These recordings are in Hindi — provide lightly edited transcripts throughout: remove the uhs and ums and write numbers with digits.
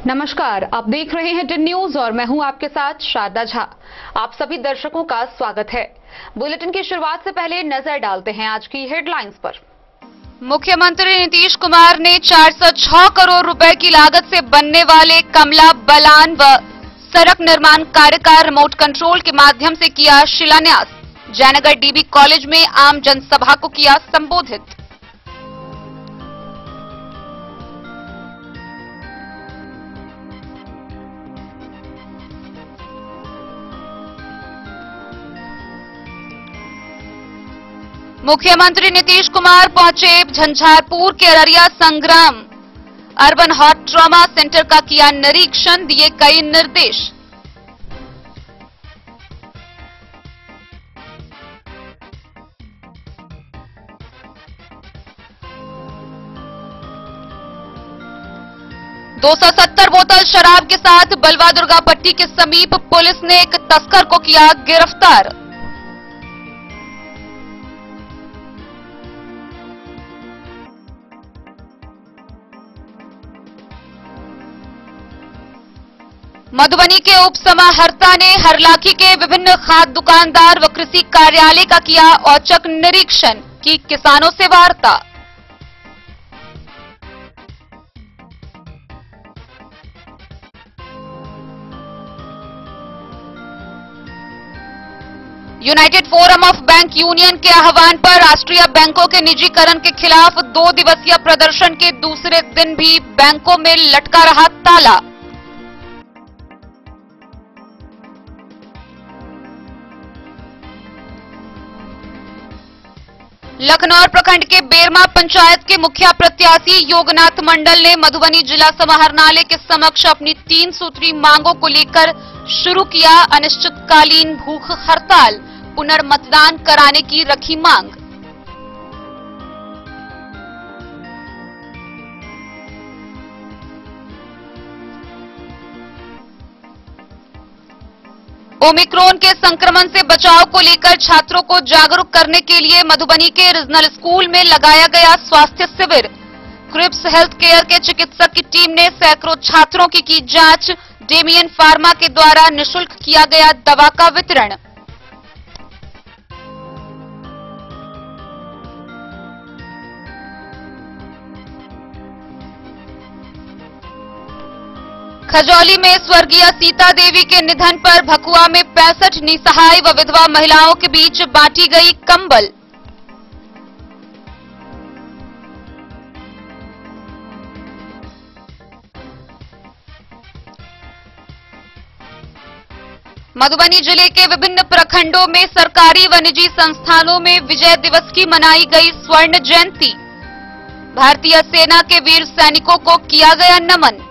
नमस्कार, आप देख रहे हैं टिन न्यूज और मैं हूं आपके साथ शारदा झा। आप सभी दर्शकों का स्वागत है। बुलेटिन की शुरुआत से पहले नजर डालते हैं आज की हेडलाइंस पर। मुख्यमंत्री नीतीश कुमार ने 406 करोड़ रुपए की लागत से बनने वाले कमला बलान व सड़क निर्माण कार्य का रिमोट कंट्रोल के माध्यम से किया शिलान्यास। जयनगर डीबी कॉलेज में आम जनसभा को किया संबोधित। मुख्यमंत्री नीतीश कुमार पहुंचे झंझारपुर के अररिया संग्राम अर्बन हॉट ट्रॉमा सेंटर का किया निरीक्षण, दिए कई निर्देश। दो 270 बोतल शराब के साथ बलवा दुर्गा पट्टी के समीप पुलिस ने एक तस्कर को किया गिरफ्तार। मधुबनी के उप समाहर्ता ने हरलाखी के विभिन्न खाद्य दुकानदार व कृषि कार्यालय का किया औचक निरीक्षण, की किसानों से वार्ता। United forum of bank union के आह्वान पर राष्ट्रीय बैंकों के निजीकरण के खिलाफ 2 दिवसीय प्रदर्शन के दूसरे दिन भी बैंकों में लटका रहा ताला। लखनौर प्रखंड के बेरमा पंचायत के मुखिया प्रत्याशी योगनाथ मंडल ने मधुबनी जिला समाहरणालय के समक्ष अपनी 3 सूत्री मांगों को लेकर शुरू किया अनिश्चितकालीन भूख हड़ताल, पुनर्मतदान कराने की रखी मांग। ओमिक्रॉन के संक्रमण से बचाव को लेकर छात्रों को जागरूक करने के लिए मधुबनी के रीजनल स्कूल में लगाया गया स्वास्थ्य शिविर। क्रिप्स हेल्थ केयर के चिकित्सक की टीम ने सैकड़ों छात्रों की जांच। डेमियन फार्मा के द्वारा निःशुल्क किया गया दवा का वितरण। खजौली में स्वर्गीय सीता देवी के निधन पर भकुआ में 65 निसहाय व विधवा महिलाओं के बीच बांटी गई कंबल। मधुबनी जिले के विभिन्न प्रखंडों में सरकारी व निजी संस्थानों में विजय दिवस की मनाई गई स्वर्ण जयंती। भारतीय सेना के वीर सैनिकों को किया गया नमन।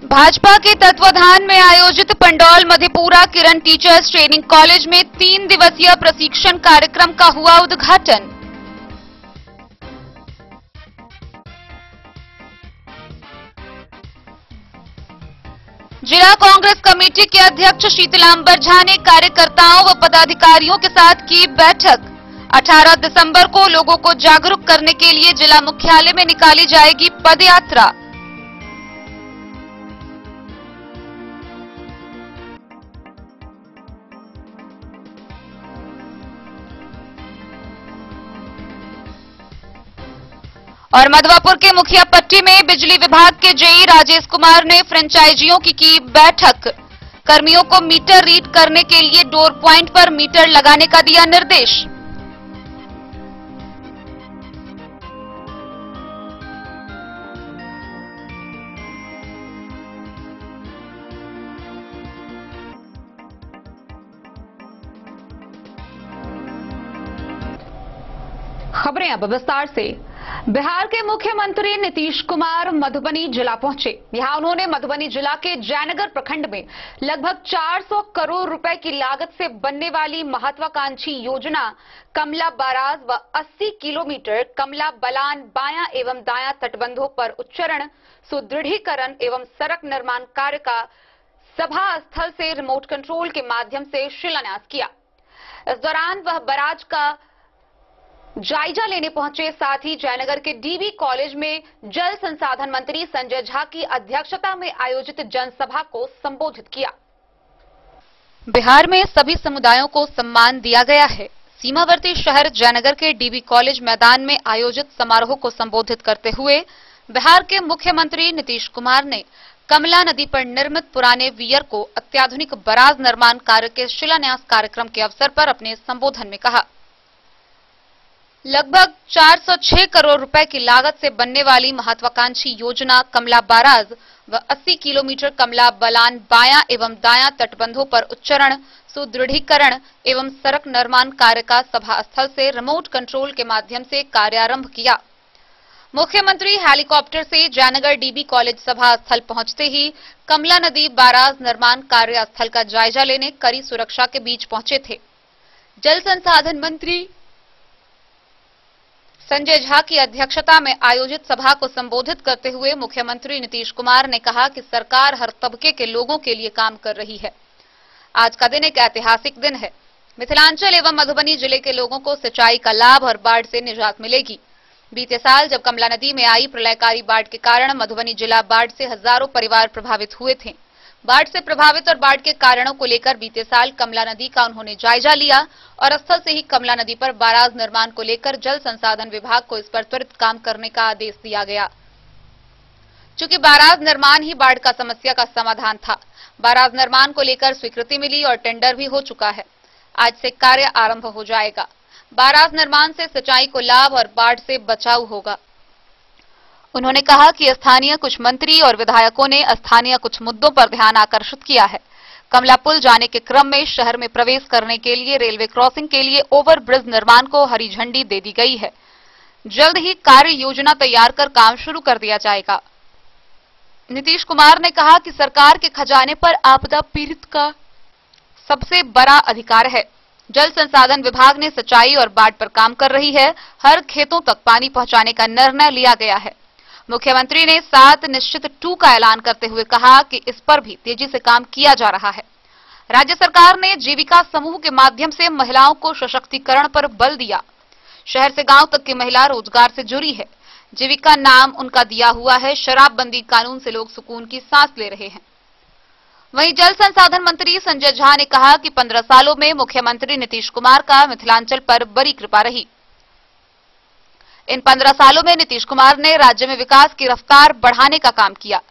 भाजपा के तत्वाधान में आयोजित पंडौल मधेपुरा किरण टीचर्स ट्रेनिंग कॉलेज में 3 दिवसीय प्रशिक्षण कार्यक्रम का हुआ उद्घाटन। जिला कांग्रेस कमेटी के अध्यक्ष शीतलांबर झा ने कार्यकर्ताओं व पदाधिकारियों के साथ की बैठक। 18 दिसंबर को लोगों को जागरूक करने के लिए जिला मुख्यालय में निकाली जाएगी पदयात्रा। और मधवापुर के मुखिया पट्टी में बिजली विभाग के जेई राजेश कुमार ने फ्रेंचाइजियों की बैठक। कर्मियों को मीटर रीड करने के लिए डोर प्वाइंट पर मीटर लगाने का दिया निर्देश। खबरें अब विस्तार से। बिहार के मुख्यमंत्री नीतीश कुमार मधुबनी जिला पहुंचे। यहां उन्होंने मधुबनी जिला के जयनगर प्रखंड में लगभग 400 करोड़ रुपए की लागत से बनने वाली महत्वाकांक्षी योजना कमला बाराज व 80 किलोमीटर कमला बलान बायां एवं दायां तटबंधों पर उच्चरण, सुदृढ़ीकरण एवं सड़क निर्माण कार्य का सभा स्थल से रिमोट कंट्रोल के माध्यम से शिलान्यास किया। इस दौरान वह बराज का जायजा लेने पहुंचे। साथ ही जयनगर के डीबी कॉलेज में जल संसाधन मंत्री संजय झा की अध्यक्षता में आयोजित जनसभा को संबोधित किया। बिहार में सभी समुदायों को सम्मान दिया गया है। सीमावर्ती शहर जयनगर के डीबी कॉलेज मैदान में आयोजित समारोह को संबोधित करते हुए बिहार के मुख्यमंत्री नीतीश कुमार ने कमला नदी पर निर्मित पुराने वीयर को अत्याधुनिक बराज निर्माण कार्य के शिलान्यास कार्यक्रम के अवसर पर अपने संबोधन में कहा। लगभग 406 करोड़ रुपए की लागत से बनने वाली महत्वाकांक्षी योजना कमला बाराज व 80 किलोमीटर कमला बलान बायां एवं दायां तटबंधों पर उच्चरण, सुदृढ़ीकरण एवं सड़क निर्माण कार्य का सभा स्थल से रिमोट कंट्रोल के माध्यम से कार्यारंभ किया। मुख्यमंत्री हेलीकॉप्टर से जयनगर डीबी कॉलेज सभा स्थल पहुंचते ही कमला नदी बाराज निर्माण कार्य स्थल का जायजा लेने कड़ी सुरक्षा के बीच पहुंचे थे। जल संसाधन मंत्री संजय झा की अध्यक्षता में आयोजित सभा को संबोधित करते हुए मुख्यमंत्री नीतीश कुमार ने कहा कि सरकार हर तबके के लोगों के लिए काम कर रही है। आज का दिन एक ऐतिहासिक दिन है। मिथिलांचल एवं मधुबनी जिले के लोगों को सिंचाई का लाभ और बाढ़ से निजात मिलेगी। बीते साल जब कमला नदी में आई प्रलयकारी बाढ़ के कारण मधुबनी जिला बाढ़ से हजारों परिवार प्रभावित हुए थे। बाढ़ से प्रभावित और बाढ़ के कारणों को लेकर बीते साल कमला नदी का उन्होंने जायजा लिया और स्थल से ही कमला नदी पर बाराज निर्माण को लेकर जल संसाधन विभाग को इस पर त्वरित काम करने का आदेश दिया गया। चूंकि बाराज निर्माण ही बाढ़ का समस्या का समाधान था, बाराज निर्माण को लेकर स्वीकृति मिली और टेंडर भी हो चुका है। आज से कार्य आरंभ हो जाएगा। बाराज निर्माण से सिंचाई को लाभ और बाढ़ से बचाव होगा। उन्होंने कहा कि स्थानीय कुछ मंत्री और विधायकों ने स्थानीय कुछ मुद्दों पर ध्यान आकर्षित किया है। कमला पुल जाने के क्रम में शहर में प्रवेश करने के लिए रेलवे क्रॉसिंग के लिए ओवर ब्रिज निर्माण को हरी झंडी दे दी गई है। जल्द ही कार्य योजना तैयार कर काम शुरू कर दिया जाएगा। नीतीश कुमार ने कहा कि सरकार के खजाने पर आपदा पीड़ित का सबसे बड़ा अधिकार है। जल संसाधन विभाग ने सिंचाई और बाढ़ पर काम कर रही है। हर खेतों तक पानी पहुंचाने का निर्णय लिया गया है। मुख्यमंत्री ने 7 निश्चित 2 का ऐलान करते हुए कहा कि इस पर भी तेजी से काम किया जा रहा है। राज्य सरकार ने जीविका समूह के माध्यम से महिलाओं को सशक्तिकरण पर बल दिया। शहर से गांव तक की महिला रोजगार से जुड़ी है। जीविका नाम उनका दिया हुआ है। शराबबंदी कानून से लोग सुकून की सांस ले रहे हैं। वहीं जल संसाधन मंत्री संजय झा ने कहा कि 15 सालों में मुख्यमंत्री नीतीश कुमार का मिथिलांचल पर बड़ी कृपा रही। इन 15 सालों में नीतीश कुमार ने राज्य में विकास की रफ्तार बढ़ाने का काम किया।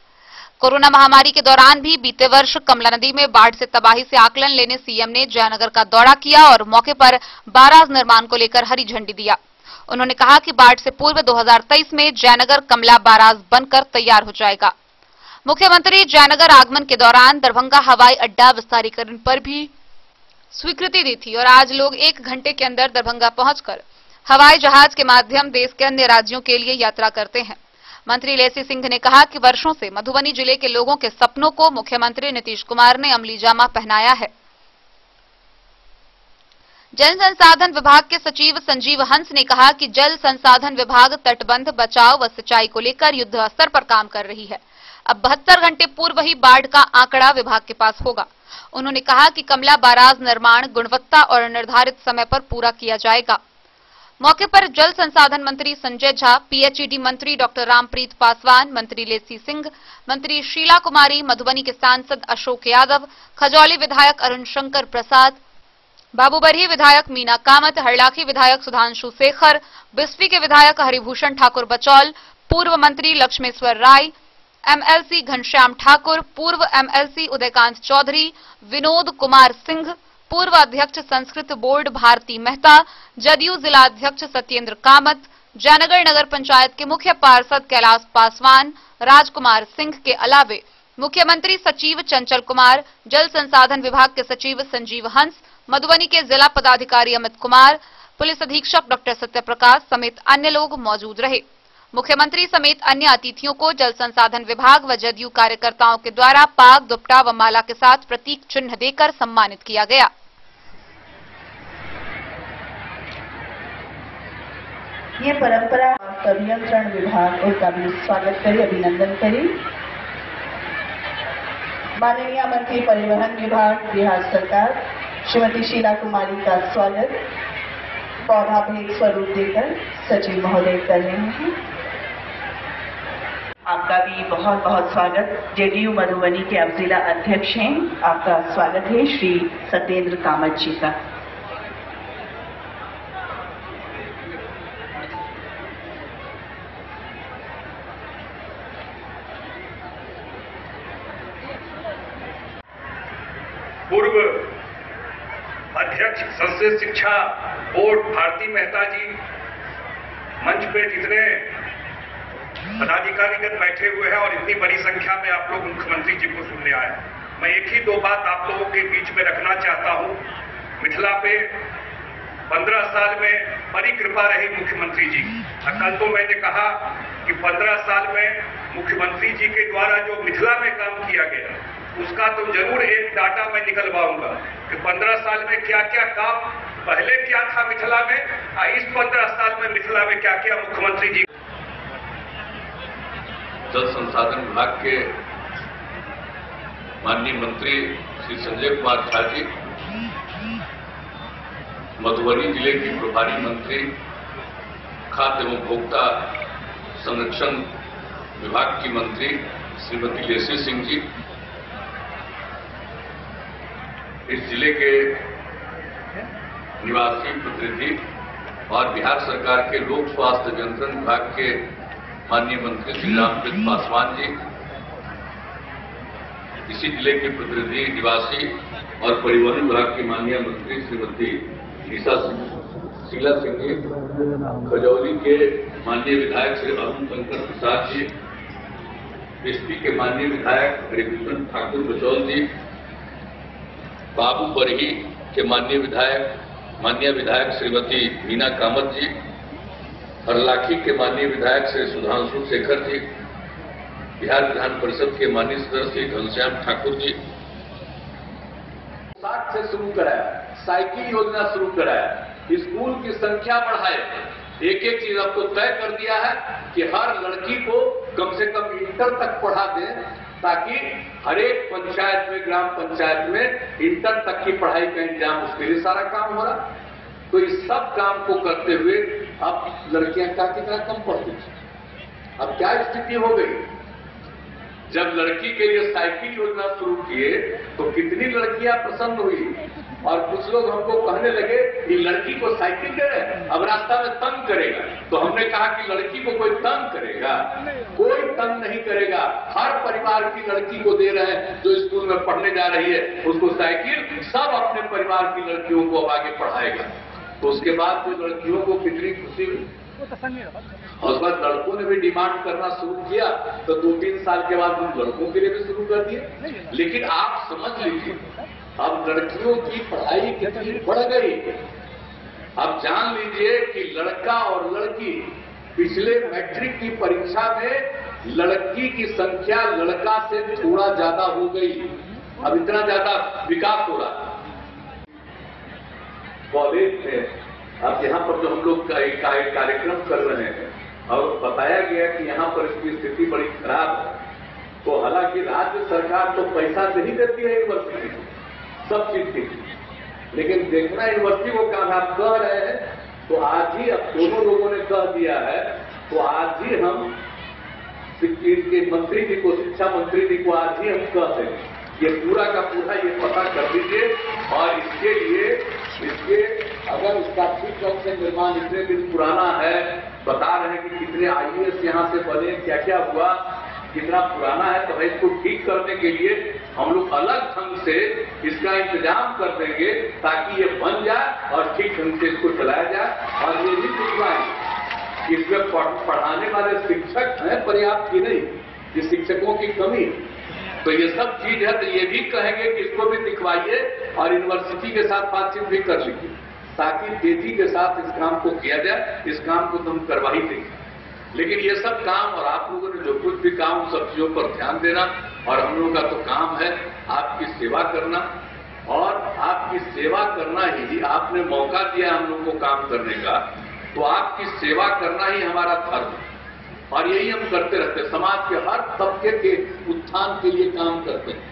कोरोना महामारी के दौरान भी बीते वर्ष कमला नदी में बाढ़ से तबाही से आकलन लेने सीएम ने जयनगर का दौरा किया और मौके पर बाराज निर्माण को लेकर हरी झंडी दिया। उन्होंने कहा कि बाढ़ से पूर्व 2023 में जयनगर कमला बाराज बनकर तैयार हो जाएगा। मुख्यमंत्री जयनगर आगमन के दौरान दरभंगा हवाई अड्डा विस्तारीकरण पर भी स्वीकृति दी थी और आज लोग 1 घंटे के अंदर दरभंगा पहुंचकर हवाई जहाज के माध्यम देश के अन्य राज्यों के लिए यात्रा करते हैं। मंत्री लेसी सिंह ने कहा कि वर्षों से मधुबनी जिले के लोगों के सपनों को मुख्यमंत्री नीतीश कुमार ने अमली जामा पहनाया है। जल संसाधन विभाग के सचिव संजीव हंस ने कहा कि जल संसाधन विभाग तटबंध बचाव व सिंचाई को लेकर युद्ध स्तर पर काम कर रही है। अब 72 घंटे पूर्व ही बाढ़ का आंकड़ा विभाग के पास होगा। उन्होंने कहा कि कमला बाराज निर्माण गुणवत्ता और निर्धारित समय पर पूरा किया जाएगा। मौके पर जल संसाधन मंत्री संजय झा, पीएचईडी मंत्री डॉक्टर रामप्रीत पासवान, मंत्री लेसी सिंह, मंत्री शीला कुमारी, मधुबनी के सांसद अशोक यादव, खजौली विधायक अरुण शंकर प्रसाद, बाबूबरही विधायक मीना कामत, हरलाखी विधायक सुधांशु शेखर, बिस्फी के विधायक हरिभूषण ठाकुर बचौल, पूर्व मंत्री लक्ष्मेश्वर राय, एमएलसी घनश्याम ठाकुर, पूर्व एमएलसी उदयकांत चौधरी, विनोद कुमार सिंह, पूर्व अध्यक्ष संस्कृत बोर्ड भारती मेहता, जदयू जिला अध्यक्ष सत्येंद्र कामत, जयनगर नगर पंचायत के मुख्य पार्षद कैलाश पासवान, राजकुमार सिंह के अलावे मुख्यमंत्री सचिव चंचल कुमार, जल संसाधन विभाग के सचिव संजीव हंस, मधुबनी के जिला पदाधिकारी अमित कुमार, पुलिस अधीक्षक डॉक्टर सत्यप्रकाश समेत अन्य लोग मौजूद रहे। मुख्यमंत्री समेत अन्य अतिथियों को जल संसाधन विभाग व जदयू कार्यकर्ताओं के द्वारा पाग, दुपट्टा व माला के साथ प्रतीक चिन्ह देकर सम्मानित किया गया। ये परंपरा अभियंत्रण विभाग और का भी स्वागत करी, अभिनंदन करी। माननीय मंत्री परिवहन विभाग बिहार सरकार श्रीमती शीला कुमारी का स्वागत पौधा भेंट स्वरूप देकर सचिव महोदय कर रहे हैं। आपका भी बहुत बहुत स्वागत। जेडीयू मधुबनी के अब जिला अध्यक्ष हैं, आपका स्वागत है श्री सत्येंद्र कामत जी का। पूर्व अध्यक्ष संसदीय शिक्षा बोर्ड भारती मेहता जी, मंच पे जितने पदाधिकारीगण बैठे हुए हैं और इतनी बड़ी संख्या में आप लोग मुख्यमंत्री जी को सुनने आए, मैं एक ही दो बात आप लोगों के बीच में रखना चाहता हूं। मिथिला पे 15 साल में बड़ी कृपा रही मुख्यमंत्री जी। कल तो मैंने कहा कि 15 साल में मुख्यमंत्री जी के द्वारा जो मिथिला में काम किया गया उसका तो जरूर एक डाटा मैं निकलवाऊंगा कि 15 साल में क्या क्या काम पहले क्या था मिथिला में और इस 15 साल में मिथिला में क्या क्या मुख्यमंत्री जी। जल संसाधन विभाग के माननीय मंत्री श्री संजय कुमार झा जी, मधुबनी जिले की प्रभारी मंत्री खाद्य एवं उपभोक्ता संरक्षण विभाग की मंत्री श्रीमती लेसी सिंह जी, इस जिले के निवासी प्रतिनिधि और बिहार सरकार के लोक स्वास्थ्य अभियंत्रण विभाग के माननीय मंत्री श्री रामकृष्ण पासवान जी, इसी जिले के प्रतिनिधि निवासी और परिवहन विभाग की माननीय मंत्री श्रीमती शीला सिंह जी, खजौली के माननीय विधायक श्री अरुण शंकर प्रसाद जी, एसपी के माननीय विधायक हरिभूषण ठाकुर बचौल जी, बाबू बरही के माननीय विधायक श्रीमती मीना कामत जी, हरलाखी के माननीय विधायक श्री सुधांशु शेखर जी, बिहार विधान परिषद के माननीय सदस्य घनश्याम ठाकुर जी। 60 से शुरू कराया, साइकिल योजना शुरू कराया, स्कूल की संख्या बढ़ाए, एक एक चीज अब तो तय कर दिया है कि हर लड़की को कम से कम इंटर तक पढ़ा दें ताकि हर एक पंचायत में, ग्राम पंचायत में इंटर तक की पढ़ाई का इंतजाम, उसके लिए सारा काम हो रहा। तो इस सब काम को करते हुए अब लड़कियां क्या कितना कम पढ़ती थी। अब क्या स्थिति हो गई, जब लड़की के लिए साइकिल योजना शुरू किए तो कितनी लड़कियां प्रसन्न हुई और कुछ लोग हमको कहने लगे कि लड़की को साइकिल दे रहे हैं, अब रास्ता में तंग करेगा। तो हमने कहा कि लड़की को कोई तंग करेगा? कोई तंग नहीं करेगा। हर परिवार की लड़की को दे रहे हैं जो स्कूल में पढ़ने जा रही है उसको साइकिल, सब अपने परिवार की लड़कियों को अब आगे पढ़ाएगा। तो उसके बाद जो लड़कियों को कितनी खुशी हुई। और उस बाद लड़कों ने भी डिमांड करना शुरू किया तो 2-3 साल के बाद हम लड़कों के लिए भी शुरू कर दिए। लेकिन आप समझ लीजिए अब लड़कियों की पढ़ाई कितनी बढ़ गई। अब जान लीजिए कि लड़का और लड़की, पिछले मैट्रिक की परीक्षा में लड़की की संख्या लड़का से थोड़ा ज्यादा हो गई। अब इतना ज्यादा विकास हो रहा। कॉलेज में अब यहाँ पर जो हम लोग कार्यक्रम कर रहे हैं और बताया गया कि यहाँ पर इसकी स्थिति बड़ी खराब है, तो हालांकि राज्य सरकार तो पैसा नहीं देती है यूनिवर्सिटी को, सब चीज की, लेकिन देखना यूनिवर्सिटी को काम आप कह रहे हैं तो आज ही, अब दोनों लोगों ने कह दिया है तो आज ही हम मंत्री जी को, शिक्षा मंत्री जी को आज ही हम कह देंगे ये पूरा का पूरा ये पता कर दीजिए। और इसके लिए अगर उसका ठीक ढंग से निर्माण इतने दिन पुराना है, बता रहे हैं कि कितने IAS यहाँ से बने, क्या क्या हुआ, कितना पुराना है, तो इसको ठीक करने के लिए हम लोग अलग ढंग से इसका इंतजाम कर देंगे ताकि ये बन जाए और ठीक ढंग से इसको चलाया जाए। और ये भी दिखवाएंगे इसमें पढ़ाने वाले शिक्षक हैं पर्याप्त की नहीं, ये शिक्षकों की कमी, तो ये सब चीज है। तो ये भी कहेंगे कि इसको भी दिखवाइए और यूनिवर्सिटी के साथ बातचीत भी कर लीजिए ताकि तेजी के साथ इस काम को किया जाए। इस काम को तो हम करवा ही देंगे, लेकिन ये सब काम और आप लोगों ने जो कुछ भी काम, सब चीजों पर ध्यान देना और हम लोगों का तो काम है आपकी सेवा करना, और आपकी सेवा करना ही, आपने मौका दिया हम लोग को काम करने का, तो आपकी सेवा करना ही हमारा धर्म है और यही हम करते रहते हैं। समाज के हर तबके के उत्थान के लिए काम करते हैं,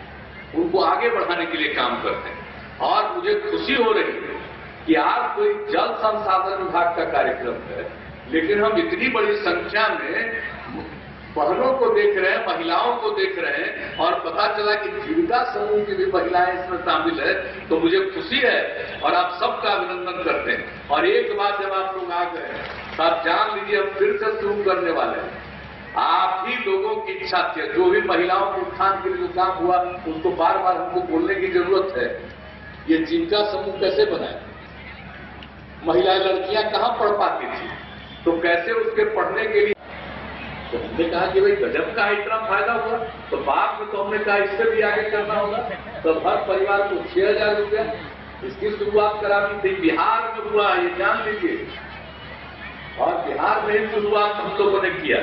उनको आगे बढ़ाने के लिए काम करते हैं। और मुझे खुशी हो रही है कि आज कोई जल संसाधन विभाग का कार्यक्रम है, लेकिन हम इतनी बड़ी संख्या में बहनों को देख रहे हैं, महिलाओं को देख रहे हैं, और पता चला कि जीविका समूह की भी महिलाएं इसमें शामिल है, तो मुझे खुशी है और आप सबका अभिनंदन करते हैं। और एक बात जब आप लोग आ गए तो आप जान लीजिए हम फिर से शुरू करने वाले हैं। आप ही लोगों की इच्छा थी, जो भी महिलाओं के उत्थान के लिए जो काम हुआ उसको बार बार हमको बोलने की जरूरत है। ये जीविका समूह कैसे बनाए, महिलाएं लड़कियां कहां पढ़ पाती थी, तो कैसे उसके पढ़ने के लिए तो हमने कहा कि भाई गजब का इतना फायदा हुआ, तो बाद में तो हमने कहा इससे भी आगे करना होगा। तो हर परिवार को 6,000 रुपया इसकी शुरुआत करानी थी। बिहार में हुआ, ये जान लीजिए, और बिहार में ही शुरुआत हम लोगों ने किया।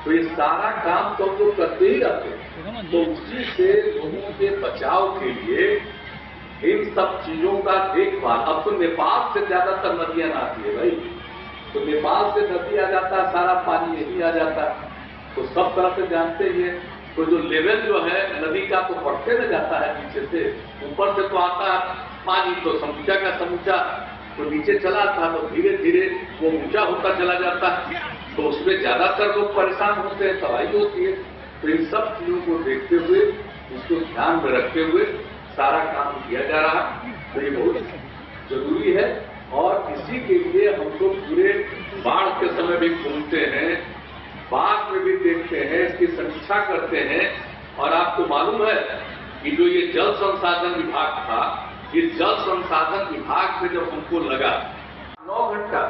तो ये सारा काम तो हम लोग करते ही रहते। तो उसी से लोगों के बचाव के लिए इन सब चीजों का देखभाल। अब तो नेपाल से ज्यादातर नदियां आती है भाई, तो नेपाल से नदी आ जाता है, सारा पानी यही आ जाता है, तो सब तरफ से जानते ही है। तो जो लेवल जो है नदी का तो बढ़ते न जाता है नीचे से, ऊपर से तो आता है पानी, तो समूचा का समूचा तो नीचे चला था, तो धीरे धीरे वो ऊंचा होता चला जाता है, तो उसमें ज्यादातर लोग परेशान होते हैं, तबाही होती है। तो इन सब चीजों को देखते हुए, उसको ध्यान में रखते हुए सारा काम किया जा रहा है। तो ये बहुत जरूरी है, और इसी के लिए हम लोग पूरे बाढ़ के समय भी घूमते हैं, बाद में भी देखते हैं, इसकी समीक्षा करते हैं। और आपको मालूम है कि जो ये जल संसाधन विभाग था, ये जल संसाधन विभाग में जब हमको लगा 9 घंटा,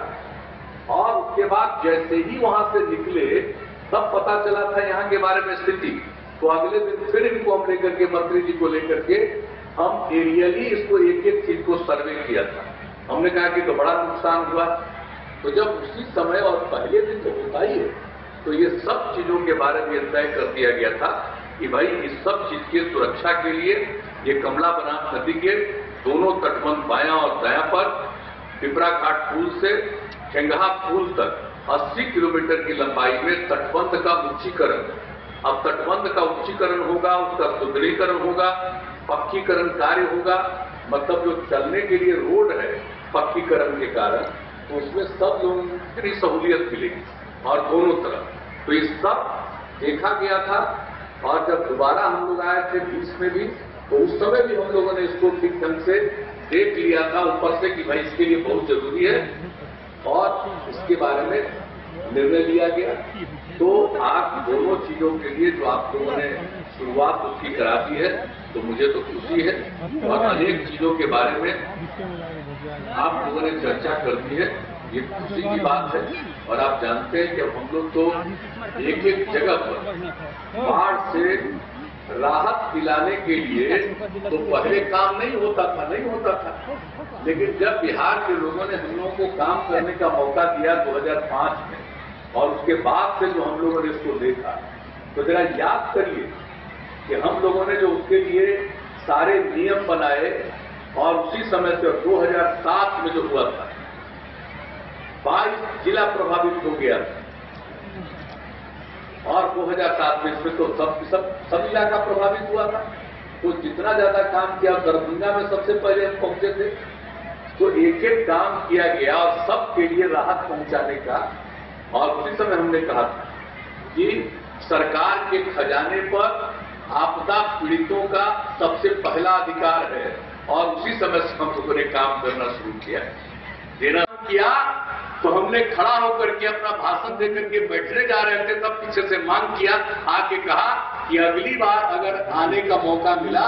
और उसके बाद जैसे ही वहां से निकले तब पता चला था यहाँ के बारे में स्थिति। तो अगले दिन फिर इनको हम लेकर के, मंत्री जी को लेकर के हम एरियली इसको एक एक चीज को सर्वे किया था। हमने कहा कि तो बड़ा नुकसान हुआ, तो जब उसी समय और पहले दिन तो होता ही है, तो ये सब चीजों के बारे में तय कर दिया गया था कि भाई इस सब चीज की सुरक्षा के लिए ये कमला बराम नदी के दोनों तटबंध बायां और दायां पर पिपरा घाट पुल से ठेंगहा पुल तक 80 किलोमीटर की लंबाई में तटबंध का उच्चीकरण। अब तटबंध का उच्चीकरण होगा, उसका सुदृढ़ीकरण होगा, पक्कीकरण कार्य होगा, मतलब जो चलने के लिए रोड है पक्कीकरण के कारण, तो उसमें सब लोगों की सहूलियत मिलेगी और दोनों तरफ। तो ये सब देखा गया था, और जब दोबारा हम लोग आए थे 20 में भी, तो उस समय भी हम लोगों ने इसको ठीक ढंग से देख लिया था ऊपर से कि भाई इसके लिए बहुत जरूरी है, और इसके बारे में निर्णय लिया गया। तो आज दोनों चीजों के लिए जो आप लोगों ने शुरुआत उसकी करा दी है, तो मुझे तो खुशी है, और अनेक चीजों के बारे में आप लोगों ने चर्चा कर दी है, ये खुशी की बात है। और आप जानते हैं कि अब हम लोग तो एक एक जगह पर बाढ़ से राहत दिलाने के लिए तो पहले काम नहीं होता था, लेकिन जब बिहार के लोगों ने हम लोगों को काम करने का मौका दिया 2005 में, और उसके बाद से जो हम लोगों ने इसको देखा, तो जरा याद करिए कि हम लोगों ने जो उसके लिए सारे नियम बनाए, और उसी समय से 2007 में जो हुआ था 22 जिला प्रभावित हो गया था, और 2007 में इसमें तो सब इलाका प्रभावित हुआ था। तो जितना ज्यादा काम किया, दरभंगा में सबसे पहले हम पहुंचे थे, तो एक एक काम किया गया और सबके लिए राहत पहुंचाने का। और उसी समय हमने कहा था कि सरकार के खजाने पर आपदा पीड़ितों का सबसे पहला अधिकार है, और उसी समय से हम लोगों ने काम करना शुरू किया। तो हमने खड़ा होकर के अपना भाषण देकर के बैठने जा रहे थे, तब पीछे से मांग किया, आके कहा कि अगली बार अगर आने का मौका मिला,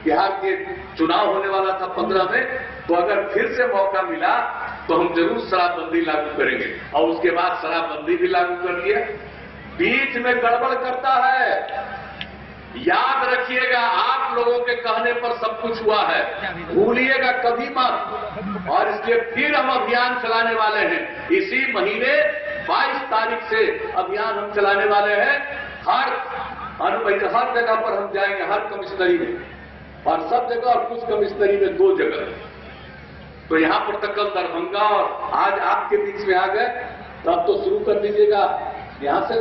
बिहार के चुनाव होने वाला था 15 में, तो अगर फिर से मौका मिला तो हम जरूर शराबबंदी लागू करेंगे। और उसके बाद शराबबंदी भी लागू कर दिया। बीच में गड़बड़ करता है, याद रखिएगा, आप लोगों के कहने पर सब कुछ हुआ है, भूलिएगा कभी मत। और इसलिए फिर हम अभियान चलाने वाले हैं। इसी महीने 22 तारीख से अभियान हम चलाने वाले हैं। हर जगह पर हम जाएंगे, हर कमिश्नरी में, और सब जगह, और कुछ कमिश्नरी में 2 जगह। तो यहां पर तक कल दरभंगा और आज आपके बीच में आ गए, तो अब तो शुरू कर दीजिएगा। यहां से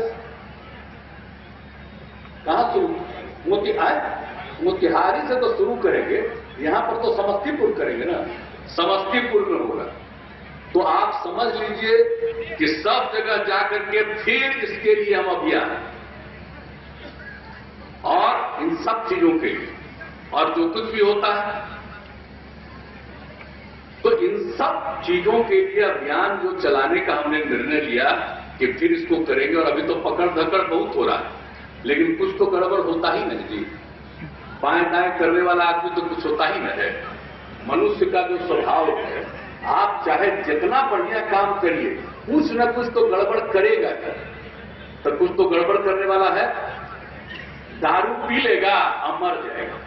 कहां शुरू? मोतिहारी से तो शुरू करेंगे, यहां पर तो समस्तीपुर करेंगे ना, समस्तीपुर में होगा। तो आप समझ लीजिए कि सब जगह जाकर के फिर इसके लिए हम अभियान और इन सब चीजों के लिए, और जो कुछ भी होता है तो इन सब चीजों के लिए अभियान जो चलाने का हमने निर्णय लिया कि फिर इसको करेंगे। और अभी तो पकड़ धकड़ बहुत हो रहा है, लेकिन कुछ तो गड़बड़ होता ही नहीं जी। बाएं दाएं करने वाला आदमी तो कुछ होता ही नहीं है। मनुष्य का जो स्वभाव है, आप चाहे जितना बढ़िया काम करिए, कुछ न कुछ तो गड़बड़ करेगा। तो कुछ तो गड़बड़ करने वाला है। दारू पी लेगा अब मर जाएगा।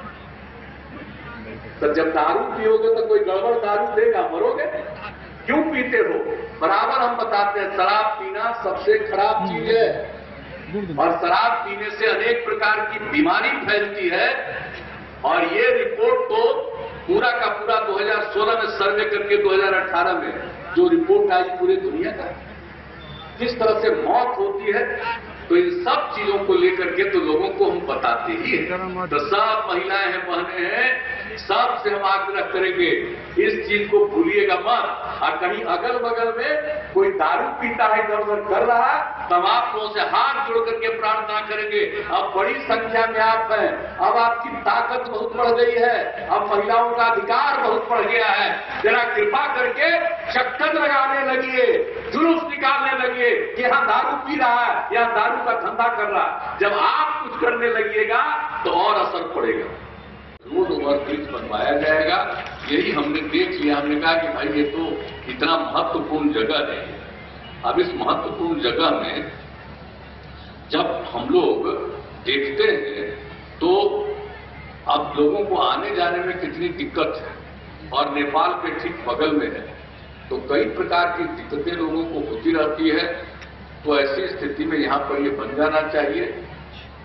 तो जब दारू पियोगे तो कोई गड़बड़ दारू देगा, मरोगे। क्यों पीते हो? बराबर हम बताते हैं, शराब पीना सबसे खराब चीज है और शराब पीने से अनेक प्रकार की बीमारी फैलती है। और ये रिपोर्ट तो पूरा का पूरा 2016 में सर्वे करके 2018 में जो रिपोर्ट आई पूरी दुनिया का, किस तरह से मौत होती है। तो इन सब चीजों को लेकर के तो लोगों को हम बताते ही हैं। तो सब महिलाएं हैं, बहनें हैं, सबसे हम आग्रह करेंगे इस चीज को भूलिएगा मत। और कहीं अगल बगल में कोई दारू पीता है, गड़बड़ कर रहा, तब आप लोगों से हाथ जोड़ करके प्रार्थना करेंगे। अब बड़ी संख्या में आप हैं, अब आपकी ताकत बहुत बढ़ गई है, अब महिलाओं का अधिकार बहुत बढ़ गया है। जरा कृपा करके चक्कर लगाने लगिए, जुलूस निकालने लगिए कि यहाँ दारू पी रहा है या दारू का धंधा कर रहा है। जब आप कुछ करने लगिएगा तो और असर पड़ेगा। रोड ओवरब्रिज बनवाया जाएगा, यही हमने देख लिया। हमने कहा कि भाई ये तो इतना महत्वपूर्ण जगह है। अब इस महत्वपूर्ण जगह में जब हम लोग देखते हैं तो अब लोगों को आने जाने में कितनी दिक्कत है, और नेपाल के ठीक बगल में है, तो कई प्रकार की दिक्कतें लोगों को होती रहती है। तो ऐसी स्थिति में यहाँ पर ये बन जाना चाहिए।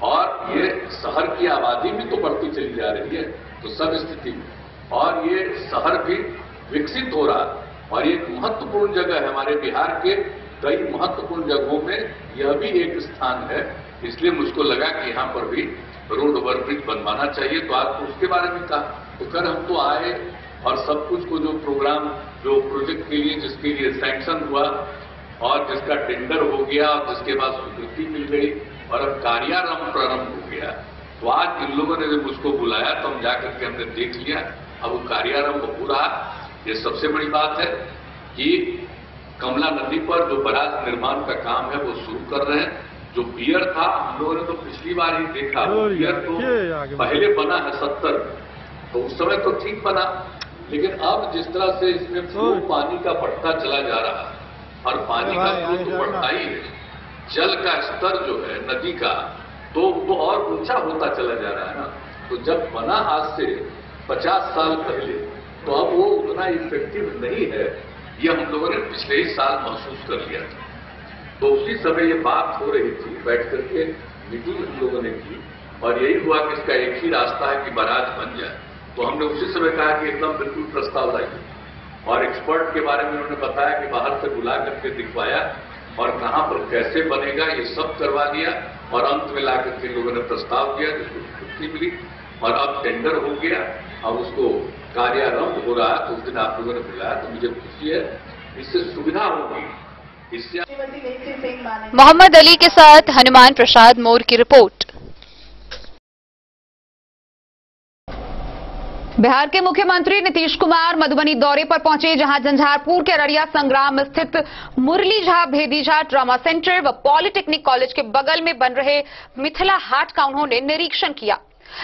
और ये शहर की आबादी भी तो बढ़ती चली जा रही है, तो सब स्थिति में, और ये शहर भी विकसित हो रहा है। और ये महत्वपूर्ण जगह है, हमारे बिहार के कई महत्वपूर्ण जगहों में यह भी एक स्थान है। इसलिए मुझको लगा कि यहाँ पर भी रोड ओवरब्रिज बनवाना चाहिए। तो आपको उसके बारे में कहा, तो कर हम तो आए और सब कुछ को जो प्रोग्राम, जो प्रोजेक्ट के लिए जिसके लिए सैंक्शन हुआ और जिसका टेंडर हो गया और जिसके बाद स्वीकृति मिल गई और अब कार्यारंभ प्रारंभ हो गया। तो आज इन लोगों ने जब मुझको बुलाया तो हम जाकर के हमने देख लिया, अब वो कार्यारंभ हो रहा। ये सबसे बड़ी बात है कि कमला नदी पर जो बराज निर्माण का काम है वो शुरू कर रहे हैं। जो पियर था, हम लोगों ने तो पिछली बार ही देखा, पियर तो पहले बना है 70, तो उस समय तो ठीक बना। लेकिन अब जिस तरह से इसमें फ्लो पानी का बढ़ता चला जा रहा है, और पानी का फ्लो तो बढ़ता ही है, जल का स्तर जो है नदी का तो वो और ऊंचा होता चला जा रहा है ना। तो जब बना आज से 50 साल पहले, तो अब वो उतना इफेक्टिव नहीं है, ये हम लोगों ने पिछले ही साल महसूस कर लिया था। तो उसी समय ये बात हो रही थी, बैठ करके मीटिंग हम लोगों ने की, और यही हुआ कि इसका एक ही रास्ता है कि बराज बन जाए। तो हमने उसी समय कहा कि एकदम बिल्कुल प्रस्ताव लाइए, और एक्सपर्ट के बारे में उन्होंने बताया कि बाहर से बुला करके दिखवाया, और कहां पर कैसे बनेगा ये सब करवा दिया। और अंत में ला करके लोगों ने प्रस्ताव दिया, जिसको स्वीकृति मिली, और अब टेंडर हो गया, अब उसको कार्यारंभ हो रहा है। तो उस दिन आप लोगों ने बुलाया तो मुझे खुशी है, इससे सुविधा होगी। इससे मोहम्मद अली के साथ हनुमान प्रसाद मोर की रिपोर्ट। बिहार के मुख्यमंत्री नीतीश कुमार मधुबनी दौरे पर पहुंचे, जहां झंझारपुर के अररिया संग्राम स्थित मुरली झा भेदी झा ट्रॉमा सेंटर व पॉलिटेक्निक कॉलेज के बगल में बन रहे मिथिला हाट का उन्होंने निरीक्षण किया।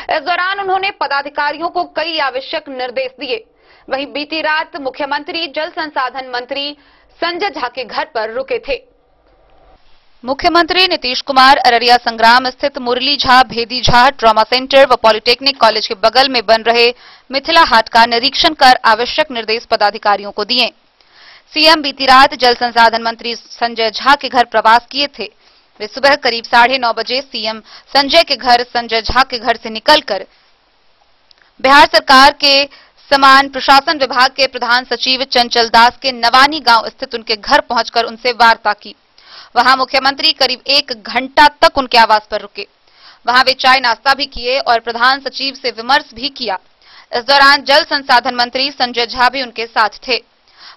इस दौरान उन्होंने पदाधिकारियों को कई आवश्यक निर्देश दिए। वहीं बीती रात मुख्यमंत्री जल संसाधन मंत्री संजय झा के घर पर रुके थे। मुख्यमंत्री नीतीश कुमार अररिया संग्राम स्थित मुरली झा भेदी झा ट्रॉमा सेंटर व पॉलिटेक्निक कॉलेज के बगल में बन रहे मिथिला हाट का निरीक्षण कर आवश्यक निर्देश पदाधिकारियों को दिए। सीएम बीती रात जल संसाधन मंत्री संजय झा के घर प्रवास किए थे। वे सुबह करीब 9:30 बजे सीएम संजय के घर संजय झा के घर से निकलकर बिहार सरकार के समान प्रशासन विभाग के प्रधान सचिव चंचल दास के नवानी गांव स्थित उनके घर पहुंचकर उनसे वार्ता की। वहां मुख्यमंत्री करीब 1 घंटा तक उनके आवास पर रुके। वहां वे चाय नाश्ता भी किए और प्रधान सचिव से विमर्श भी किया। इस दौरान जल संसाधन मंत्री संजय झा भी उनके साथ थे।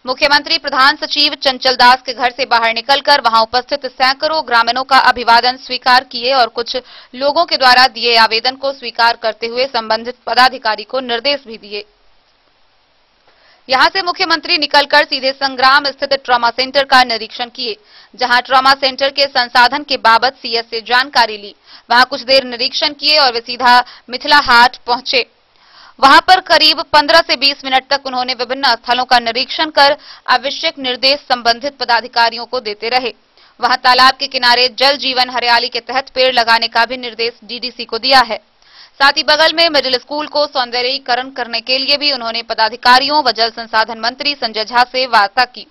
मुख्यमंत्री प्रधान सचिव चंचल दास के घर से बाहर निकलकर वहां उपस्थित सैकड़ों ग्रामीणों का अभिवादन स्वीकार किए और कुछ लोगों के द्वारा दिए आवेदन को स्वीकार करते हुए संबंधित पदाधिकारी को निर्देश भी दिए। यहां से मुख्यमंत्री निकलकर सीधे संग्राम स्थित ट्रॉमा सेंटर का निरीक्षण किए, जहां ट्रॉमा सेंटर के संसाधन के बाबत सीएस से जानकारी ली। वहां कुछ देर निरीक्षण किए और वे सीधा मिथिला हाट पहुंचे। वहां पर करीब 15 से 20 मिनट तक उन्होंने विभिन्न स्थलों का निरीक्षण कर आवश्यक निर्देश संबंधित पदाधिकारियों को देते रहे। वहां तालाब के किनारे जल जीवन हरियाली के तहत पेड़ लगाने का भी निर्देश डीडीसी को दिया है। साथ ही बगल में मिडिल स्कूल को सौंदर्यीकरण करने के लिए भी उन्होंने पदाधिकारियों व जल संसाधन मंत्री संजय झा से वार्ता की।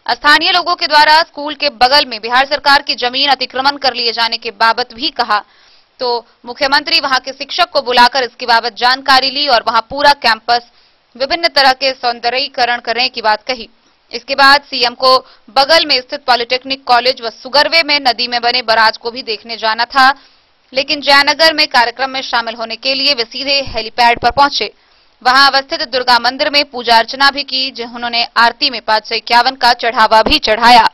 स्थानीय लोगों के द्वारा स्कूल के बगल में बिहार सरकार की जमीन अतिक्रमण कर लिए जाने के बाबत भी कहा, तो मुख्यमंत्री वहां के शिक्षक को बुलाकर इसकी बाबत जानकारी ली और वहां पूरा कैंपस विभिन्न तरह के सौंदर्यीकरण करने की बात कही। इसके बाद सीएम को बगल में स्थित पॉलिटेक्निक कॉलेज व सुगरवे में नदी में बने बराज को भी देखने जाना था, लेकिन जयनगर में कार्यक्रम में शामिल होने के लिए वे सीधे हेलीपैड पर पहुंचे। वहां अवस्थित दुर्गा मंदिर में पूजा अर्चना भी की, जिन्होंने आरती में 551 का चढ़ावा भी चढ़ाया।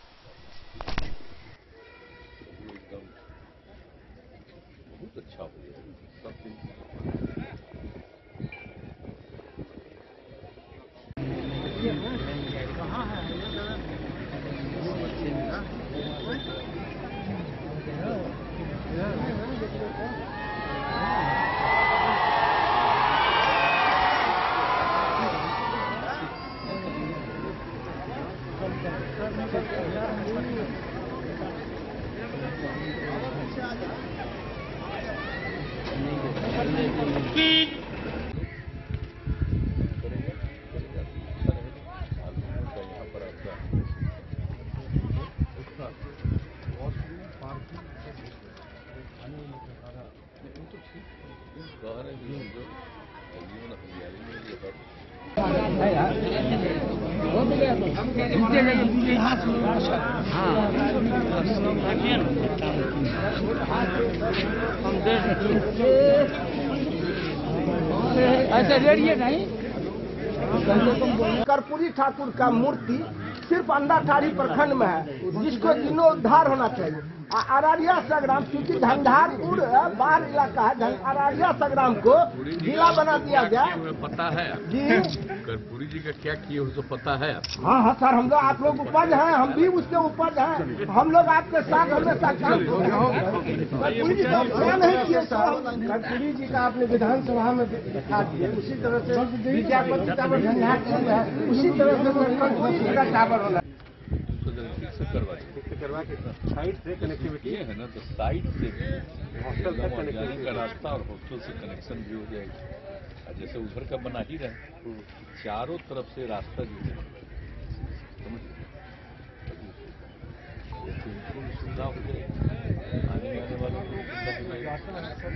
कर्पूरी ठाकुर का मूर्ति सिर्फ अंडाठाड़ी प्रखंड में है, जिसको जीर्णोद्धार होना चाहिए। अररिया संग्राम क्योंकि झंझारपुर बाढ़ इलाका है, अररिया संग्राम को जिला बना दिया गया। पता है जी कर्पूरी जी का क्या किए हो तो पता है। हाँ हाँ सर, हम लोग आप लोग उपज हैं, हम भी उसके उपज हैं। हम लोग आपके साथ हमेशा काम कर्पूरी जी को क्या नहीं किए। कर्पूरी जी का आपने विधानसभा में दिखा दिया, उसी तरह से विद्यापति टावर झंझारपुर में है, उसी तरह से कर्पूरी जी का टावर होना करवा के साइड से कनेक्टिविटी है ना, तो साइड से भी हॉस्टल तक जाने का रास्ता और हॉस्टल से कनेक्शन भी हो जाएगा। जैसे उधर का बना ही रहे, चारों तरफ से रास्ता जो है सुविधा हो जाएगी, आने जाने वालों को सुविधा।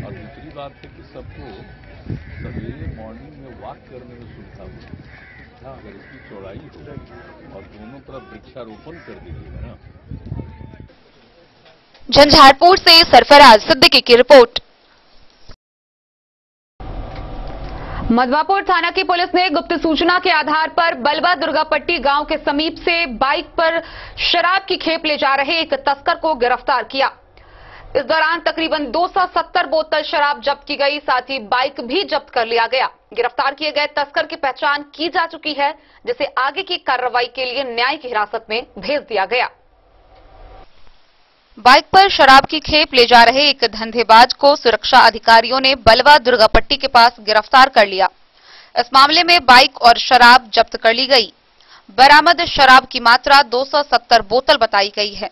और दूसरी बात है कि सबको सवेरे मॉर्निंग में वॉक करने में सुविधा हो। अगर इसकी चौड़ाई हो और दोनों तरफ वृक्षारोपण कर दीजिएगा ना। झंझारपुर से सरफराज सिद्दीकी की रिपोर्ट। मधवापुर थाना की पुलिस ने गुप्त सूचना के आधार पर बलवा दुर्गापट्टी गांव के समीप से बाइक पर शराब की खेप ले जा रहे एक तस्कर को गिरफ्तार किया। इस दौरान तकरीबन 270 बोतल शराब जब्त की गई, साथ ही बाइक भी जब्त कर लिया गया। गिरफ्तार किए गए तस्कर की पहचान की जा चुकी है, जिसे आगे की कार्रवाई के लिए न्यायिक हिरासत में भेज दिया गया। बाइक पर शराब की खेप ले जा रहे एक धंधेबाज को सुरक्षा अधिकारियों ने बलवा दुर्गापट्टी के पास गिरफ्तार कर लिया। इस मामले में बाइक और शराब जब्त कर ली गई। बरामद शराब की मात्रा 270 बोतल बताई गई है।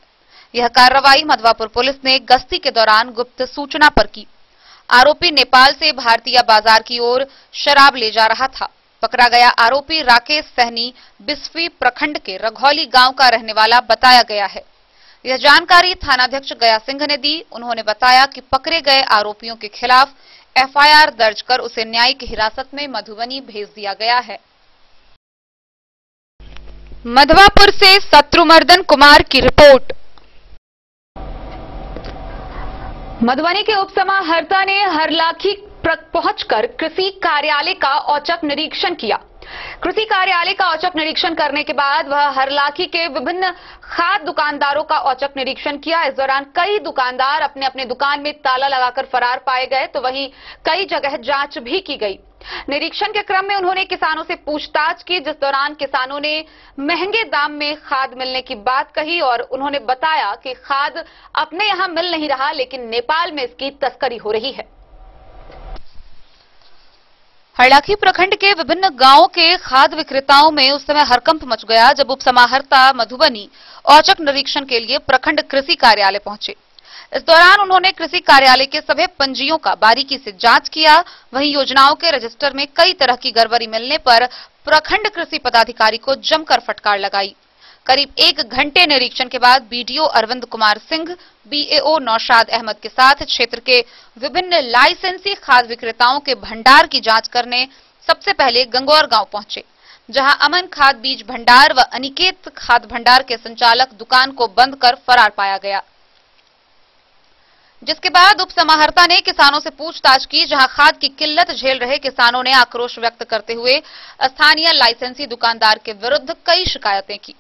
यह कार्रवाई मधवापुर पुलिस ने गश्ती के दौरान गुप्त सूचना पर की। आरोपी नेपाल से भारतीय बाजार की ओर शराब ले जा रहा था। पकड़ा गया आरोपी राकेश सहनी बिस्फी प्रखंड के रघौली गांव का रहने वाला बताया गया है। यह जानकारी थानाध्यक्ष गया सिंह ने दी। उन्होंने बताया कि पकड़े गए आरोपियों के खिलाफ एफआईआर दर्ज कर उसे न्यायिक हिरासत में मधुबनी भेज दिया गया है। मधवापुर से शत्रुमर्दन कुमार की रिपोर्ट। मधुबनी के उपसमाहर्ता ने हरलाखी पहुंचकर कृषि कार्यालय का औचक निरीक्षण किया। कृषि कार्यालय का औचक निरीक्षण करने के बाद वह हरलाखी के विभिन्न खाद दुकानदारों का औचक निरीक्षण किया। इस दौरान कई दुकानदार अपने अपने दुकान में ताला लगाकर फरार पाए गए, तो वहीं कई जगह जांच भी की गई। निरीक्षण के क्रम में उन्होंने किसानों से पूछताछ की, जिस दौरान किसानों ने महंगे दाम में खाद मिलने की बात कही और उन्होंने बताया कि खाद अपने यहां मिल नहीं रहा, लेकिन नेपाल में इसकी तस्करी हो रही है। हरलाखी प्रखंड के विभिन्न गांवों के खाद विक्रेताओं में उस समय हरकंप मच गया जब उपसमाहर्ता मधुबनी औचक निरीक्षण के लिए प्रखंड कृषि कार्यालय पहुंचे। इस दौरान उन्होंने कृषि कार्यालय के सभी पंजियों का बारीकी से जांच किया। वहीं योजनाओं के रजिस्टर में कई तरह की गड़बड़ी मिलने पर प्रखंड कृषि पदाधिकारी को जमकर फटकार लगाई। करीब 1 घंटे निरीक्षण के बाद बीडीओ अरविंद कुमार सिंह, बीएओ नौशाद अहमद के साथ क्षेत्र के विभिन्न लाइसेंसी खाद विक्रेताओं के भंडार की जांच करने सबसे पहले गंगौर गांव पहुंचे, जहां अमन खाद बीज भंडार व अनिकेत खाद भंडार के संचालक दुकान को बंद कर फरार पाया गया। जिसके बाद उपसमाहर्ता ने किसानों से पूछताछ की, जहां खाद की किल्लत झेल रहे किसानों ने आक्रोश व्यक्त करते हुए स्थानीय लाइसेंसी दुकानदार के विरुद्ध कई शिकायतें की।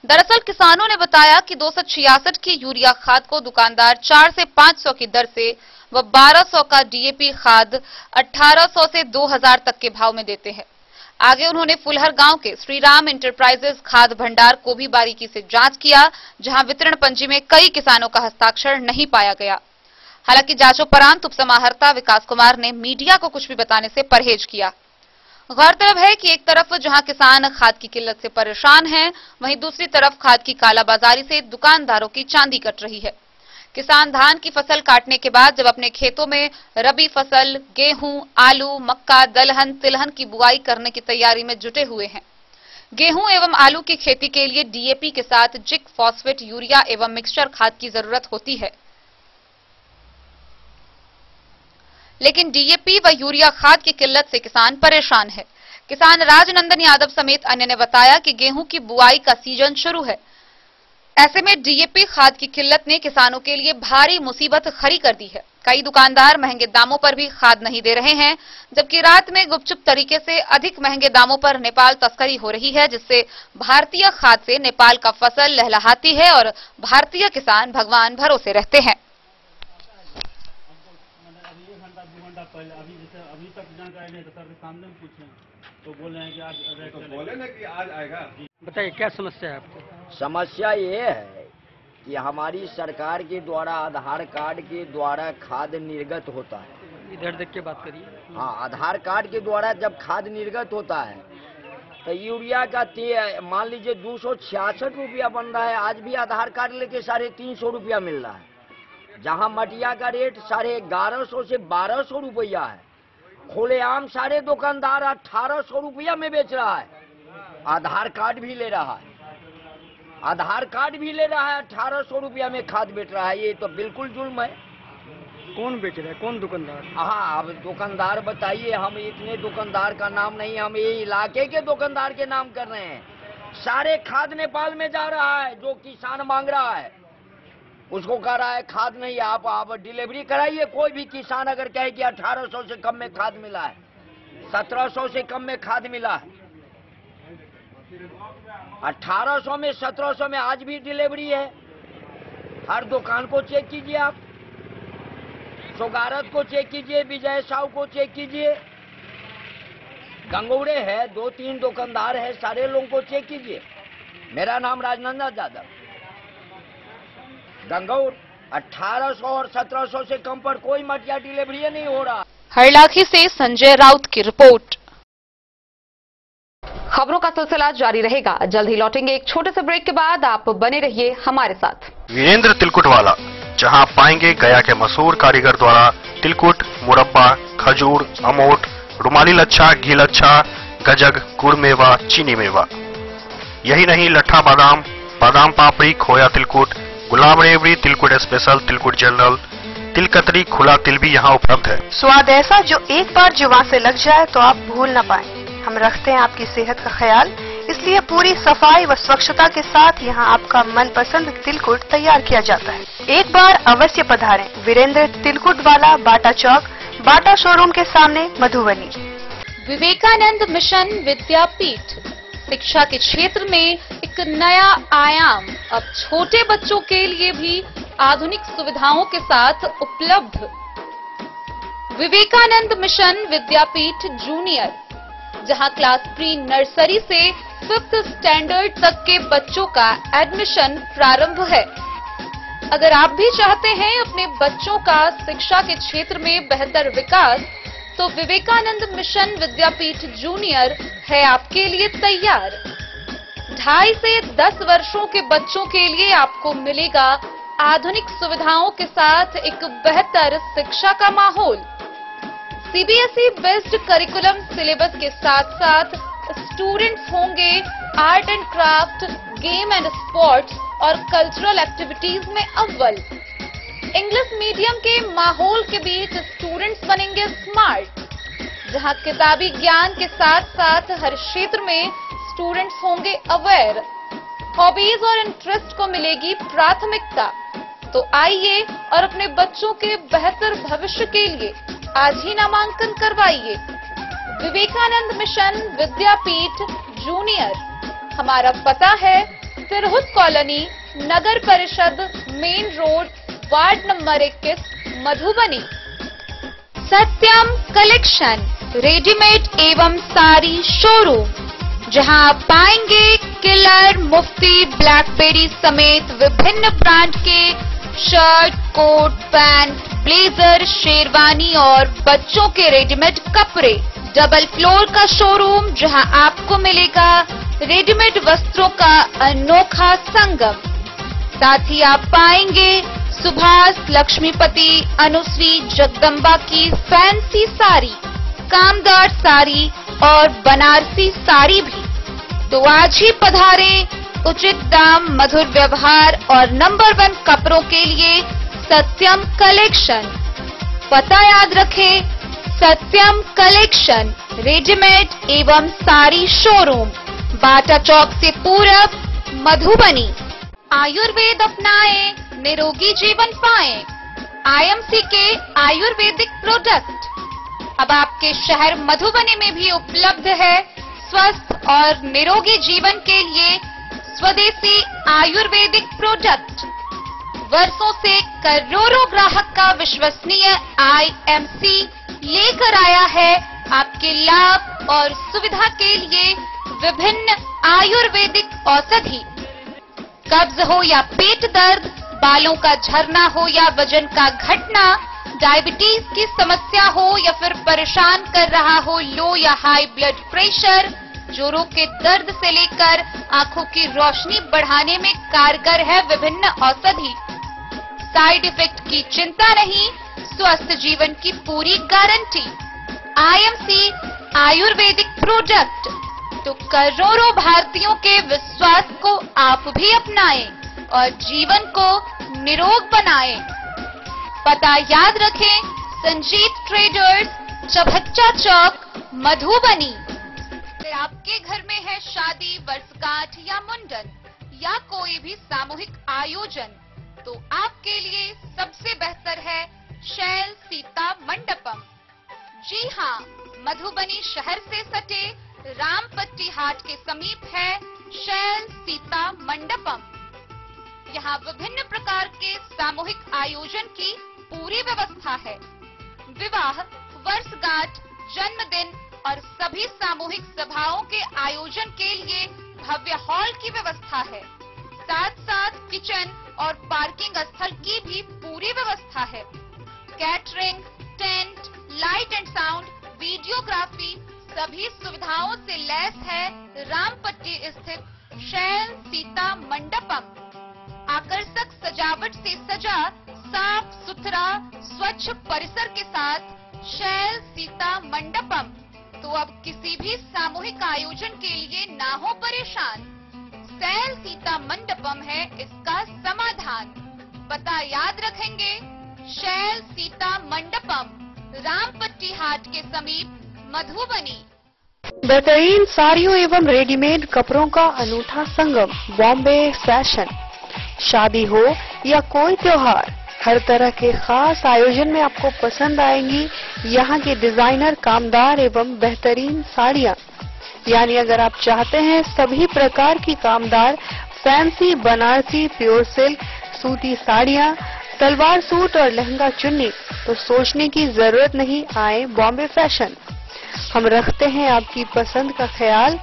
दरअसल किसानों ने बताया कि 266 की यूरिया खाद को दुकानदार 4 से 500 की दर से व 1200 का डीएपी खाद 1800 से 2000 तक के भाव में देते हैं। आगे उन्होंने फुलहर गांव के श्रीराम इंटरप्राइजेज खाद भंडार को भी बारीकी से जांच किया, जहां वितरण पंजी में कई किसानों का हस्ताक्षर नहीं पाया गया। हालांकि जांचोपरांत उपसमाहर्ता विकास कुमार ने मीडिया को कुछ भी बताने से परहेज किया। गौरतलब है कि एक तरफ जहां किसान खाद की किल्लत से परेशान हैं, वहीं दूसरी तरफ खाद की कालाबाजारी से दुकानदारों की चांदी कट रही है। किसान धान की फसल काटने के बाद जब अपने खेतों में रबी फसल गेहूं, आलू, मक्का, दलहन, तिलहन की बुआई करने की तैयारी में जुटे हुए हैं। गेहूं एवं आलू की खेती के लिए डीएपी के साथ जिंक, फॉस्फेट, यूरिया एवं मिक्सचर खाद की जरूरत होती है, लेकिन डीएपी व यूरिया खाद की किल्लत से किसान परेशान है। किसान राजनंदन यादव समेत अन्य ने बताया कि गेहूं की बुआई का सीजन शुरू है, ऐसे में डीएपी खाद की किल्लत ने किसानों के लिए भारी मुसीबत खड़ी कर दी है। कई दुकानदार महंगे दामों पर भी खाद नहीं दे रहे हैं, जबकि रात में गुपचुप तरीके से अधिक महंगे दामों पर नेपाल तस्करी हो रही है, जिससे भारतीय खाद से नेपाल का फसल लहलहाती है और भारतीय किसान भगवान भरोसे रहते हैं। अभी तक जानकारी नहीं, तो सर के सामने पूछे तो बोल रहे हैं कि आज बोले ना कि आज आएगा। बताइए क्या समस्या है आपको? समस्या ये है कि हमारी सरकार के द्वारा आधार कार्ड के द्वारा खाद निर्गत होता है। इधर देख के बात करिए। हाँ, आधार कार्ड के द्वारा जब खाद निर्गत होता है तो यूरिया का मान लीजिए 266 रुपया बन रहा है, आज भी आधार कार्ड लेके 350 रुपया मिल रहा है, जहां मटिया का रेट 1150 से 1200 रुपया है। खुलेआम सारे दुकानदार 1800 रुपया में बेच रहा है। आधार कार्ड भी ले रहा है, 1800 रुपया में खाद बेच रहा है। ये तो बिल्कुल जुल्म है। कौन बेच रहा है, कौन दुकानदार? हाँ, अब दुकानदार बताइए। हम इतने दुकानदार का नाम नहीं, हम ये इलाके के दुकानदार के नाम कर रहे हैं। सारे खाद नेपाल में जा रहा है, जो किसान मांग रहा है उसको कह रहा है खाद नहीं है, आप डिलीवरी कराइए। कोई भी किसान अगर कहे कि 1800 से कम में खाद मिला है, 1700 से कम में खाद मिला है, 1800 में 1700 में आज भी डिलीवरी है। हर दुकान को चेक कीजिए, आप सौगारत को चेक कीजिए, विजय साहू को चेक कीजिए, गंगौड़े है, 2-3 दुकानदार है, सारे लोगों को चेक कीजिए। मेरा नाम राजनंदन यादव, गंगौर। 1800 और 1700 से कम पर कोई मटिया डिलीवरी नहीं हो रहा। हरलाखी से संजय राउत की रिपोर्ट। खबरों का सिलसिला जारी रहेगा, जल्द ही लौटेंगे एक छोटे से ब्रेक के बाद। आप बने रहिए हमारे साथ। वीरेंद्र तिलकुट वाला, जहां पाएंगे गया के मशहूर कारीगर द्वारा तिलकुट, मुरब्बा, खजूर, अमोट, रुमाली लच्छा, घी लच्छा, गजक, गुड़ मेवा, चीनी मेवा। यही नहीं, लट्ठा बादाम, बादाम पापड़ी, खोया तिलकुट, गुलाब रेवड़ी, तिलकुट स्पेशल, तिलकुट जनरल, तिल कतरी, खुला तिल भी यहाँ उपलब्ध है। स्वाद ऐसा जो एक बार जुबान से लग जाए तो आप भूल न पाएं। हम रखते हैं आपकी सेहत का ख्याल, इसलिए पूरी सफाई व स्वच्छता के साथ यहाँ आपका मनपसंद तिलकुट तैयार किया जाता है। एक बार अवश्य पधारें। वीरेंद्र तिलकुट वाला, बाटा चौक, बाटा शोरूम के सामने मधुबनी। विवेकानंद मिशन विद्यापीठ शिक्षा के क्षेत्र में एक नया आयाम अब छोटे बच्चों के लिए भी आधुनिक सुविधाओं के साथ उपलब्ध। विवेकानंद मिशन विद्यापीठ जूनियर, जहां क्लास प्री नर्सरी से 5th स्टैंडर्ड तक के बच्चों का एडमिशन प्रारंभ है। अगर आप भी चाहते हैं अपने बच्चों का शिक्षा के क्षेत्र में बेहतर विकास, तो विवेकानंद मिशन विद्यापीठ जूनियर है आपके लिए तैयार। 2.5 से 10 वर्षों के बच्चों के लिए आपको मिलेगा आधुनिक सुविधाओं के साथ एक बेहतर शिक्षा का माहौल। सीबीएसई बेस्ड करिकुलम सिलेबस के साथ साथ स्टूडेंट्स होंगे art and craft, game and sports और कल्चरल एक्टिविटीज में अव्वल। इंग्लिश मीडियम के माहौल के बीच स्टूडेंट्स बनेंगे स्मार्ट, जहां किताबी ज्ञान के साथ साथ हर क्षेत्र में स्टूडेंट्स होंगे अवेयर। हॉबीज और इंटरेस्ट को मिलेगी प्राथमिकता। तो आइए और अपने बच्चों के बेहतर भविष्य के लिए आज ही नामांकन करवाइए। Vivekananda mission Vidyapeeth junior. हमारा पता है तिरहुत कॉलोनी, नगर परिषद, main road, ward number 21, Madhubani. Satyam collection readymade एवं साड़ी शोरूम, जहां आप पाएंगे किलर, मुफ्ती, ब्लैकबेरी समेत विभिन्न ब्रांड के shirt, coat, pant, blazer, sherwani और बच्चों के रेडीमेड कपड़े। डबल फ्लोर का शोरूम, जहां आपको मिलेगा रेडीमेड वस्त्रों का अनोखा संगम। साथ ही आप पाएंगे सुभाष, लक्ष्मीपति, अनुश्री, जगदम्बा की फैंसी साड़ी, कामदार साड़ी और बनारसी साड़ी भी। तो आज ही पधारें। उचित दाम, मधुर व्यवहार और नंबर 1 कपड़ों के लिए सत्यम कलेक्शन। पता याद रखें, सत्यम कलेक्शन रेडीमेड एवं साड़ी शोरूम, बाटा चौक से पूरब, मधुबनी। आयुर्वेद अपनाएं, निरोगी जीवन पाएं। आईएमसी के आयुर्वेदिक प्रोडक्ट अब आपके शहर मधुबनी में भी उपलब्ध है। स्वस्थ और निरोगी जीवन के लिए स्वदेशी आयुर्वेदिक प्रोडक्ट। वर्षों से करोड़ों ग्राहक का विश्वसनीय आईएमसी लेकर आया है आपके लाभ और सुविधा के लिए विभिन्न आयुर्वेदिक औषधि। कब्ज हो या पेट दर्द, बालों का झरना हो या वजन का घटना, डायबिटीज की समस्या हो या फिर परेशान कर रहा हो लो या हाई ब्लड प्रेशर, जोड़ों के दर्द से लेकर आंखों की रोशनी बढ़ाने में कारगर है विभिन्न औषधि। साइड इफेक्ट की चिंता नहीं, स्वस्थ जीवन की पूरी गारंटी। IMC Ayurvedic product. तो करोड़ों भारतीयों के विश्वास को आप भी अपनाएं और जीवन को निरोग बनाएं। पता याद रखें, संजीत ट्रेडर्स, चभच्चा चौक, मधुबनी। आपके घर में है शादी, वर्षगांठ या मुंडन या कोई भी सामूहिक आयोजन, तो आपके लिए सबसे बेहतर है शैल सीता मंडपम। जी हाँ, मधुबनी शहर से सटे रामपट्टी हाट के समीप है शैल सीता मंडपम। यहाँ विभिन्न प्रकार के सामूहिक आयोजन की पूरी व्यवस्था है। विवाह, वर्षगांठ, जन्मदिन और सभी सामूहिक सभाओं के आयोजन के लिए भव्य हॉल की व्यवस्था है। साथ साथ किचन और पार्किंग स्थल की भी पूरी व्यवस्था है। Catering, tent, light and sound, videography सभी सुविधाओं से लैस है रामपट्टी स्थित शैल सीता मंडपम। आकर्षक सजावट से सजा साफ सुथरा स्वच्छ परिसर के साथ शैल सीता मंडपम। तो अब किसी भी सामूहिक आयोजन के लिए ना हो परेशान, शैल सीता मंडपम है इसका समाधान। पता याद रखेंगे, शैल सीता मंडपम, रामपट्टी हाट के समीप, मधुबनी। बेहतरीन साड़ियों एवं रेडीमेड कपड़ों का अनूठा संगम, बॉम्बे फैशन। शादी हो या कोई त्योहार, हर तरह के खास आयोजन में आपको पसंद आएंगी यहाँ की डिजाइनर कामदार एवं बेहतरीन साड़ियाँ। यानी अगर आप चाहते हैं सभी प्रकार की कामदार फैंसी बनारसी प्योर सिल्क सूती साड़ियाँ, सलवार सूट और लहंगा चुन्नी, तो सोचने की जरूरत नहीं, आए बॉम्बे फैशन। हम रखते हैं आपकी पसंद का ख्याल।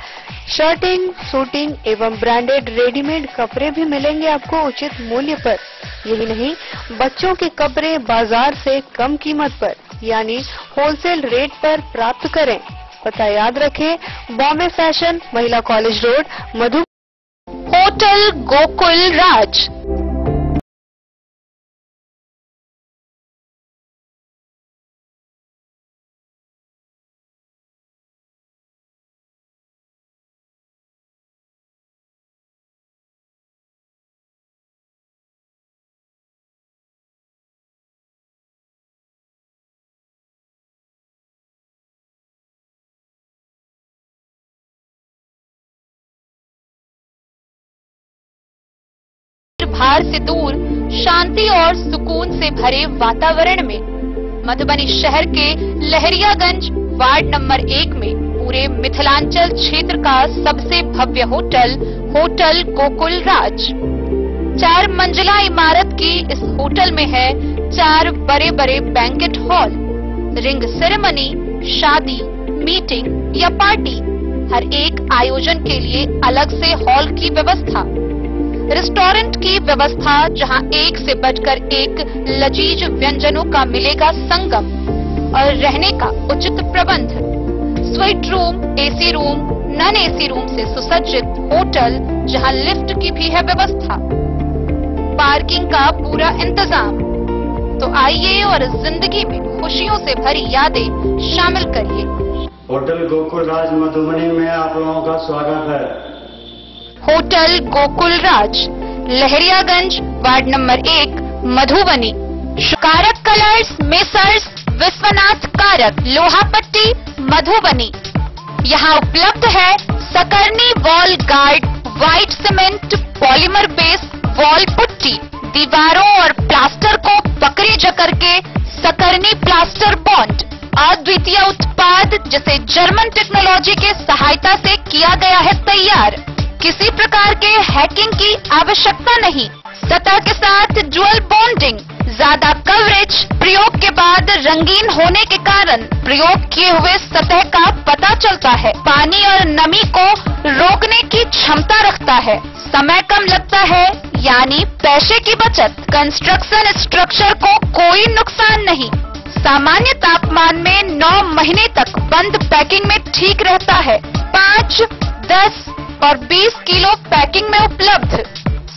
शर्टिंग, सूटिंग एवं ब्रांडेड रेडीमेड कपड़े भी मिलेंगे आपको उचित मूल्य पर। यही नहीं, बच्चों के कपड़े बाजार से कम कीमत पर यानी होलसेल रेट पर प्राप्त करें। पता याद रखें, बॉम्बे फैशन, महिला कॉलेज रोड, मधु। होटल गोकुल राज। भार से दूर, शांति और सुकून से भरे वातावरण में मधुबनी शहर के लहरियागंज वार्ड नंबर 1 में पूरे मिथिलांचल क्षेत्र का सबसे भव्य होटल, होटल गोकुल राज। 4 मंजिला इमारत की इस होटल में है 4 बड़े बड़े बैंकेट हॉल, रिंग सेरेमनी, शादी, मीटिंग या पार्टी, हर एक आयोजन के लिए अलग से हॉल की व्यवस्था, रेस्टोरेंट की व्यवस्था जहां एक से बढ़कर एक लजीज व्यंजनों का मिलेगा संगम, और रहने का उचित प्रबंध, suite room, AC room, non AC room से सुसज्जित होटल जहां लिफ्ट की भी है व्यवस्था, पार्किंग का पूरा इंतजाम। तो आइए और जिंदगी में खुशियों से भरी यादें शामिल करिए। होटल गोकुल राज मधुबनी में आप लोगों का स्वागत है। होटल गोकुल राज, लहरियागंज वार्ड नंबर 1, मधुबनी। कारक कलर्स, मेसर्स विश्वनाथ कारक, लोहापट्टी, मधुबनी। यहाँ उपलब्ध है Sakarni wall guard, white cement polymer base wall putty, दीवारों और प्लास्टर को पकड़े जकड़ के सकरनी प्लास्टर बॉन्ड, अद्वितीय उत्पाद जिसे जर्मन टेक्नोलॉजी के सहायता से किया गया है तैयार। किसी प्रकार के हैकिंग की आवश्यकता नहीं, सतह के साथ डुअल बॉन्डिंग, ज्यादा कवरेज, प्रयोग के बाद रंगीन होने के कारण प्रयोग किए हुए सतह का पता चलता है, पानी और नमी को रोकने की क्षमता रखता है, समय कम लगता है यानी पैसे की बचत, कंस्ट्रक्शन स्ट्रक्चर को कोई नुकसान नहीं, सामान्य तापमान में 9 महीने तक बंद पैकिंग में ठीक रहता है, 5, 10 और 20 किलो पैकिंग में उपलब्ध।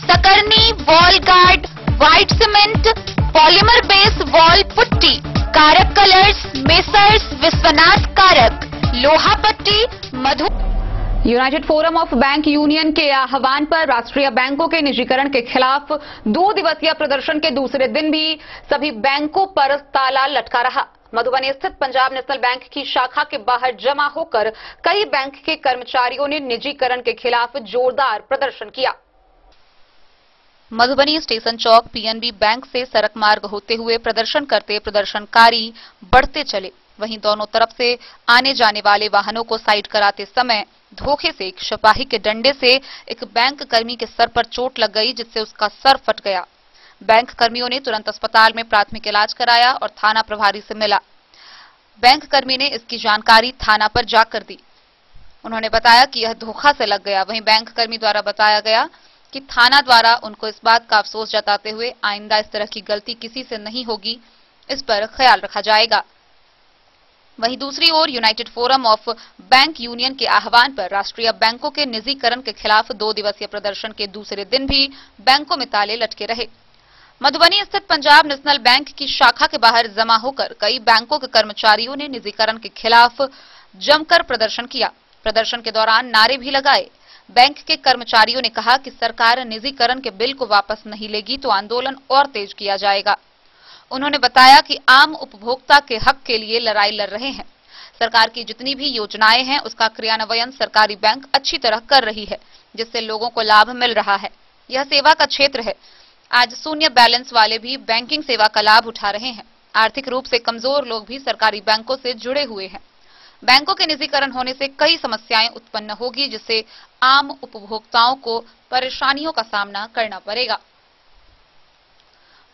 Sakarni wall guard, white cement polymer base wall putty, Karak colours, messrs Vishwanath Karak, Lohapatti, मधु। United forum of bank union के आह्वान पर राष्ट्रीय बैंकों के निजीकरण के खिलाफ 2 दिवसीय प्रदर्शन के दूसरे दिन भी सभी बैंकों पर ताला लटका रहा। मधुबनी स्थित पंजाब नेशनल बैंक की शाखा के बाहर जमा होकर कई बैंक के कर्मचारियों ने निजीकरण के खिलाफ जोरदार प्रदर्शन किया। मधुबनी स्टेशन चौक पीएनबी बैंक से सड़क मार्ग होते हुए प्रदर्शन करते प्रदर्शनकारी बढ़ते चले। वहीं दोनों तरफ से आने जाने वाले वाहनों को साइड कराते समय धोखे से एक सिपाही के डंडे से एक बैंक कर्मी के सर पर चोट लग गई, जिससे उसका सर फट गया। बैंक कर्मियों ने तुरंत अस्पताल में प्राथमिक इलाज कराया और थाना प्रभारी से मिला। बैंक कर्मी ने इसकी जानकारी थाना पर जाकर दी। उन्होंने बताया कि यह धोखा से लग गया। वहीं बैंक कर्मी द्वारा बताया गया कि थाना द्वारा उनको इस बात का अफसोस जताते हुए आइंदा इस तरह की गलती किसी से नहीं होगी, इस पर ख्याल रखा जाएगा। वहीं दूसरी ओर united forum of bank union के आह्वान पर राष्ट्रीय बैंकों के निजीकरण के खिलाफ 2 दिवसीय प्रदर्शन के दूसरे दिन भी बैंकों में ताले लटके रहे। मधुबनी स्थित पंजाब नेशनल बैंक की शाखा के बाहर जमा होकर कई बैंकों के कर्मचारियों ने निजीकरण के खिलाफ जमकर प्रदर्शन किया। प्रदर्शन के दौरान नारे भी लगाए। बैंक के कर्मचारियों ने कहा कि सरकार निजीकरण के बिल को वापस नहीं लेगी तो आंदोलन और तेज किया जाएगा। उन्होंने बताया कि आम उपभोक्ता के हक के लिए लड़ाई लड़ रहे हैं। सरकार की जितनी भी योजनाएं हैं उसका क्रियान्वयन सरकारी बैंक अच्छी तरह कर रही है, जिससे लोगों को लाभ मिल रहा है। यह सेवा का क्षेत्र है। आज शून्य बैलेंस वाले भी बैंकिंग सेवा का लाभ उठा रहे हैं। आर्थिक रूप से कमजोर लोग भी सरकारी बैंकों से जुड़े हुए हैं। बैंकों के निजीकरण होने से कई समस्याएं उत्पन्न होगी, जिससे आम उपभोक्ताओं को परेशानियों का सामना करना पड़ेगा।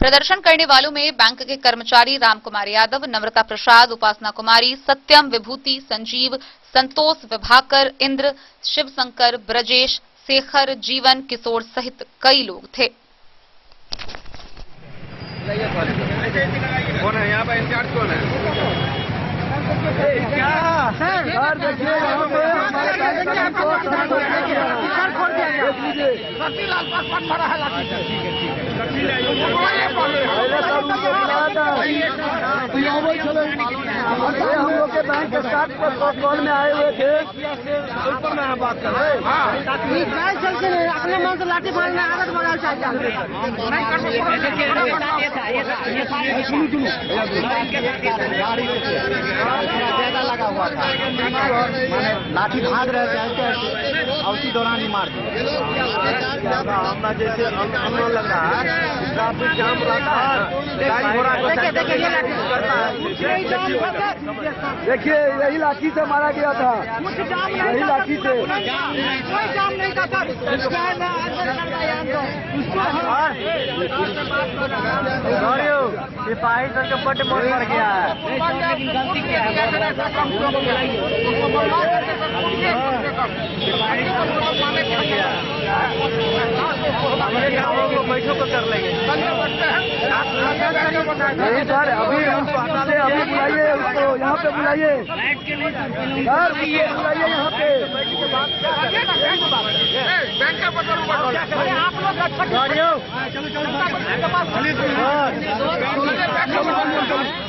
प्रदर्शन करने वालों में बैंक के कर्मचारी रामकुमार यादव, नम्रता प्रसाद, उपासना कुमारी, सत्यम, विभूति, संजीव, संतोष, विभाकर, इंद्र, शिवशंकर, ब्रजेश, शेखर, जीवन, किशोर सहित कई लोग थे। कौन है यहाँ पर इंचार्ज? कौन है? हम लोग के बैंक के साथ कॉल में आए हुए थे, ऊपर में हम बात कर रहे हैं। अपने मन से लाठी मारने आदत बना चाहिए। ज्यादा लगा हुआ था, लाठी भाग रहे थे और उसी दौरान ही मार दिया। हमारा जैसे अमल लग रहा है, ट्रैफिक जाम रहता है, देखिए यही लाठी से मारा गया था, यही लाठी से। कोई काम नहीं था सिपाही सर का पट बढ़ गया है। गलती क्या है? बैठो को कर लेंगे सर। अभी हम अभी बुलाइए उसको, यहाँ पे बुलाइए सर, बुलाइए यहाँ पे।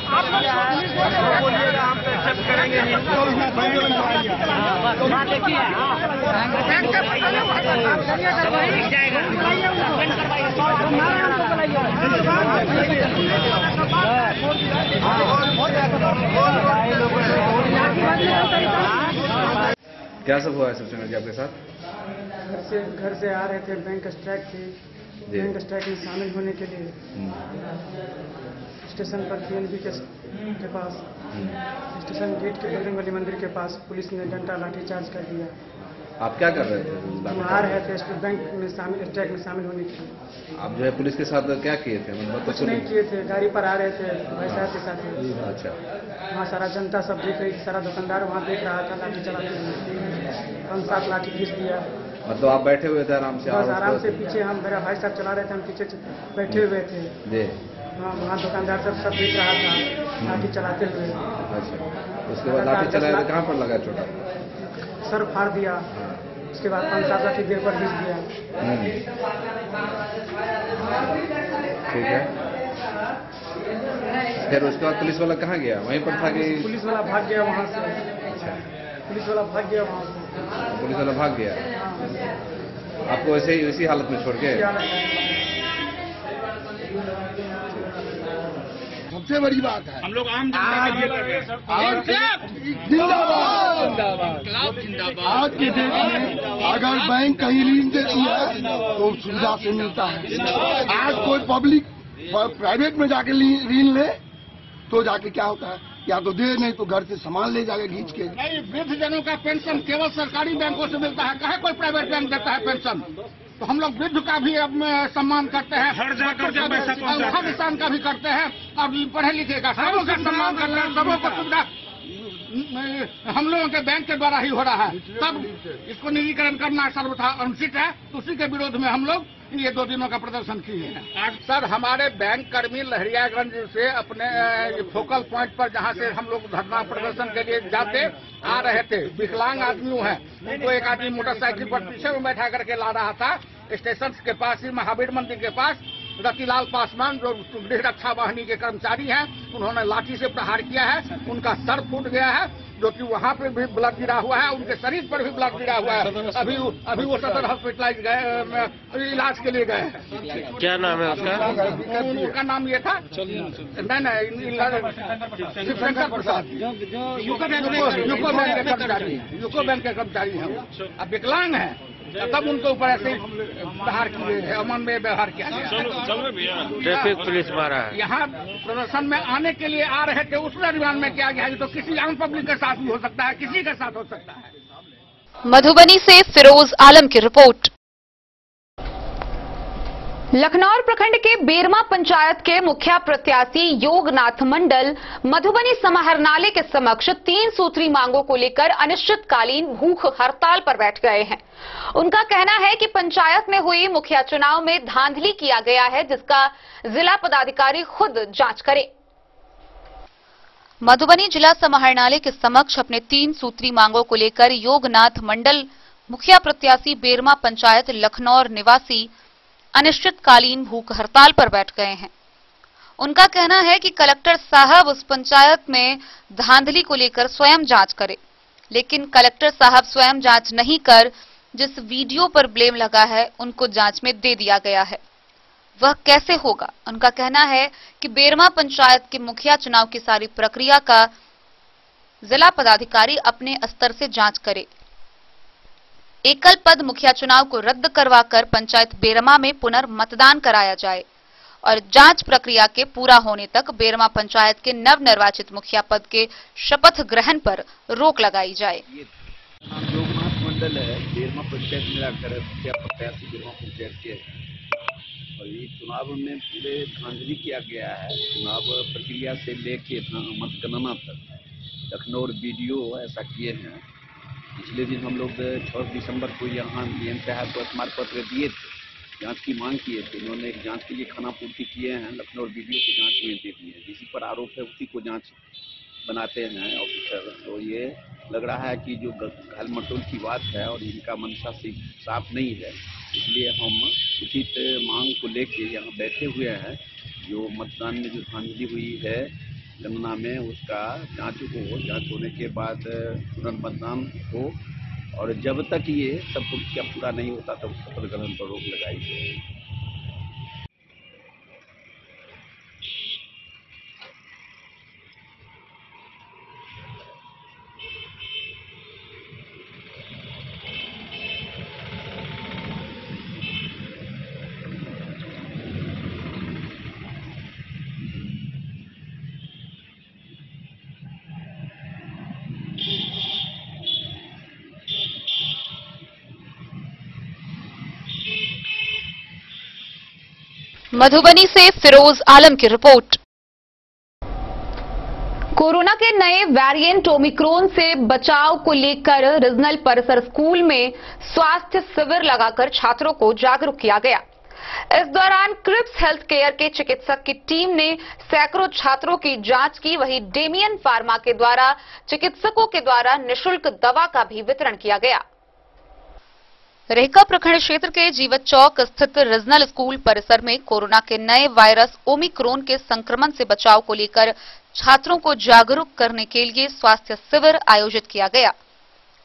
आप लोग करेंगे क्या सब हुआ है सब जी आपके साथ? घर से आ रहे थे, बैंक स्ट्राइक थी, बैंक स्ट्राइक में शामिल होने के लिए स्टेशन पर पीएनबी के पास, स्टेशन गेट के बजरंग बली मंदिर के पास पुलिस ने डंडा लाठीचार्ज कर दिया। आप क्या कर रहे थे? हम आ रहे थे स्टेट बैंक में स्ट्राइक में शामिल होने के लिए। आप जो है पुलिस के साथ क्या किए थे? कुछ नहीं किए थे, गाड़ी पर आ रहे थे भाई साहब के साथ। अच्छा, वहाँ सारा जनता सब देख रही थी, सारा दुकानदार वहाँ देख रहा था, लाठी चलाते हुए 5-7 लाठी घिस दिया। मतलब आप बैठे हुए थे आराम से? बस आराम से पीछे, हम मेरा भाई साहब चला रहे थे, हम पीछे बैठे हुए थे जी। हाँ, वहाँ दुकानदार सब देख रहा था लाठी चलाते हुए। अच्छा, उसके बाद लाठी चलाया तो कहाँ पर लगा चोट? सर फाड़ दिया, उसके बाद 5-7 लाठी देह पर घिस दिया। ठीक है, फिर उसके बाद पुलिस वाला कहाँ गया? वहीं पर था कि? पुलिस वाला भाग गया वहाँ से। अच्छा, पुलिस वाला भाग गया वहाँ से। पुलिस वाला भाग गया आपको ऐसे ही इसी हालत में छोड़ के? सबसे बड़ी बात है, हम लोग आम जनता के लिए कर रहे हैं। आज के डेट में अगर बैंक कहीं ऋण देती है तो सुविधा से मिलता है। आज कोई पब्लिक प्राइवेट में जाके ऋण ले तो जाके क्या होता है, या तो दे, नहीं तो घर से सामान ले जाके खींच के। नहीं, वृद्ध जनों का पेंशन केवल सरकारी बैंकों से मिलता है, कहे कोई प्राइवेट बैंक देता है पेंशन। तो हम लोग वृद्ध का भी अब सम्मान करते हैं, हर किसान का भी करते हैं, और पढ़े लिखे का सबों का सम्मान करते हैं, सबों को सुविधा हम लोगों के बैंक के द्वारा ही हो रहा है। तब इसको निजीकरण करना सर्वथा अनुचित है, तो उसी के विरोध में हम लोग ये 2 दिनों का प्रदर्शन किए हैं। आज सर हमारे बैंक कर्मी लहरियागंज से अपने फोकल पॉइंट पर, जहां से हम लोग धरना प्रदर्शन के लिए जाते आ रहे थे, विकलांग आदमी है, उनको एक आदमी मोटरसाइकिल पर पीछे में बैठा करके ला रहा था। स्टेशन के पास ही महावीर मंदिर के पास रतिलाल पासवान, जो गृह रक्षा वाहिनी के कर्मचारी हैं, उन्होंने लाठी से प्रहार किया है। उनका सर फूट गया है, जो कि वहाँ पे भी ब्लड गिरा हुआ है, उनके शरीर पर भी ब्लड गिरा हुआ है। अभी वो सदर हॉस्पिटलाइज गए, इलाज के लिए गए हैं। क्या नाम है उसका? उनका नाम ये था, नहीं शिवशंकर प्रसाद, यूको बैंक के कर्मचारी हैं। अब विकलांग है, तब उनके ऊपर ऐसे व्यवहार किए, अमन में व्यवहार किया गया। ट्रैफिक पुलिस मारा है। यहाँ प्रदर्शन में आने के लिए आ रहे थे, उस दरमियान में किया गया है। तो किसी आम पब्लिक के साथ भी हो सकता है, किसी के साथ हो सकता है। मधुबनी से फिरोज आलम की रिपोर्ट। लखनौर प्रखंड के बेरमा पंचायत के मुखिया प्रत्याशी योगनाथ मंडल मधुबनी समाहरणालय के समक्ष 3 सूत्री मांगों को लेकर अनिश्चितकालीन भूख हड़ताल पर बैठ गए हैं। उनका कहना है कि पंचायत में हुई मुखिया चुनाव में धांधली किया गया है, जिसका जिला पदाधिकारी खुद जांच करे। मधुबनी जिला समाहरणालय के समक्ष अपने 3 सूत्री मांगों को लेकर योगनाथ मंडल मुखिया प्रत्याशी बेरमा पंचायत लखनौर निवासी अनिश्चितकालीन भूख हड़ताल पर बैठ गए हैं। उनका कहना है कि कलेक्टर साहब उस पंचायत में धांधली को लेकर स्वयं जांच करें, लेकिन कलेक्टर साहब स्वयं जांच नहीं कर जिस वीडियो पर ब्लेम लगा है उनको जांच में दे दिया गया है। वह कैसे होगा? उनका कहना है कि बेरमा पंचायत के मुखिया चुनाव की सारी प्रक्रिया का जिला पदाधिकारी अपने स्तर से जांच करे। एकल पद मुखिया चुनाव को रद्द करवाकर पंचायत बेरमा में पुनर्मतदान कराया जाए और जांच प्रक्रिया के पूरा होने तक बेरमा पंचायत के नवनिर्वाचित मुखिया पद के शपथ ग्रहण पर रोक लगाई जाए। योगनाथ मंडल है, बेरमा पंचायत मिलाकर मुखिया प्रत्याशी बेरमा पंचायत के, और ये चुनाव में पूरे धांधली किया गया है। चुनाव प्रक्रिया से लेके मतगणना तक लखनऊ वीडियो ऐसा किए हैं। पिछले दिन हम लोग 6 दिसंबर को यहाँ डीएम साहब को स्मारक पत्र दिए थे, जांच की मांग किए थे। उन्होंने जांच के लिए खाना पूर्ति किए हैं, लखनऊ वीडियो को जांच में दे दिए। जिसी पर आरोप है उसी को जांच बनाते हैं ऑफिसर। तो ये लग रहा है कि जो घाल मटोल की बात है और इनका मंशा साफ नहीं है, इसलिए हम उचित मांग को लेके यहाँ बैठे हुए हैं। जो मतदान में जो धांधली हुई है गणना में, उसका जांच हो, जांच होने के बाद पुनर्मतदान हो, और जब तक ये सब कुछ पूरा नहीं होता तब शपथ ग्रहण पर रोक लगाई जाए। मधुबनी से फिरोज आलम की रिपोर्ट। कोरोना के नए वेरिएंट ओमिक्रॉन से बचाव को लेकर रीजनल परिसर स्कूल में स्वास्थ्य शिविर लगाकर छात्रों को जागरूक किया गया। इस दौरान क्रिप्स हेल्थ केयर के चिकित्सक की टीम ने सैकड़ों छात्रों की जांच की। वहीं डेमियन फार्मा के द्वारा चिकित्सकों के द्वारा निःशुल्क दवा का भी वितरण किया गया। रेहका प्रखंड क्षेत्र के जीवत चौक स्थित रीजनल स्कूल परिसर में कोरोना के नए वायरस ओमिक्रॉन के संक्रमण से बचाव को लेकर छात्रों को जागरूक करने के लिए स्वास्थ्य शिविर आयोजित किया गया।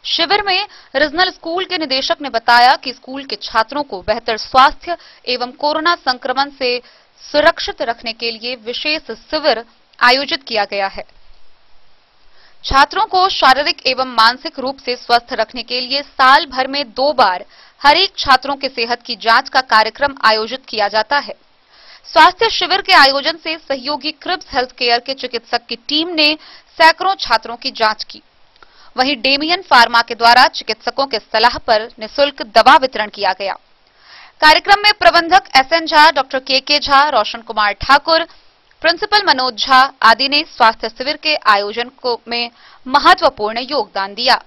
शिविर में रीजनल स्कूल के निदेशक ने बताया कि स्कूल के छात्रों को बेहतर स्वास्थ्य एवं कोरोना संक्रमण से सुरक्षित रखने के लिए विशेष शिविर आयोजित किया गया है। छात्रों को शारीरिक एवं मानसिक रूप से स्वस्थ रखने के लिए साल भर में 2 बार हर एक छात्रों के सेहत की जांच का कार्यक्रम आयोजित किया जाता है। स्वास्थ्य शिविर के आयोजन से सहयोगी क्रिप्स हेल्थ केयर के चिकित्सक की टीम ने सैकड़ों छात्रों की जांच की। वहीं डेमियन फार्मा के द्वारा चिकित्सकों के सलाह पर निःशुल्क दवा वितरण किया गया। कार्यक्रम में प्रबंधक SN झा, डॉक्टर के झा, रोशन कुमार ठाकुर, प्रिंसिपल मनोज झा आदि ने स्वास्थ्य शिविर के आयोजन में महत्वपूर्ण योगदान दिया।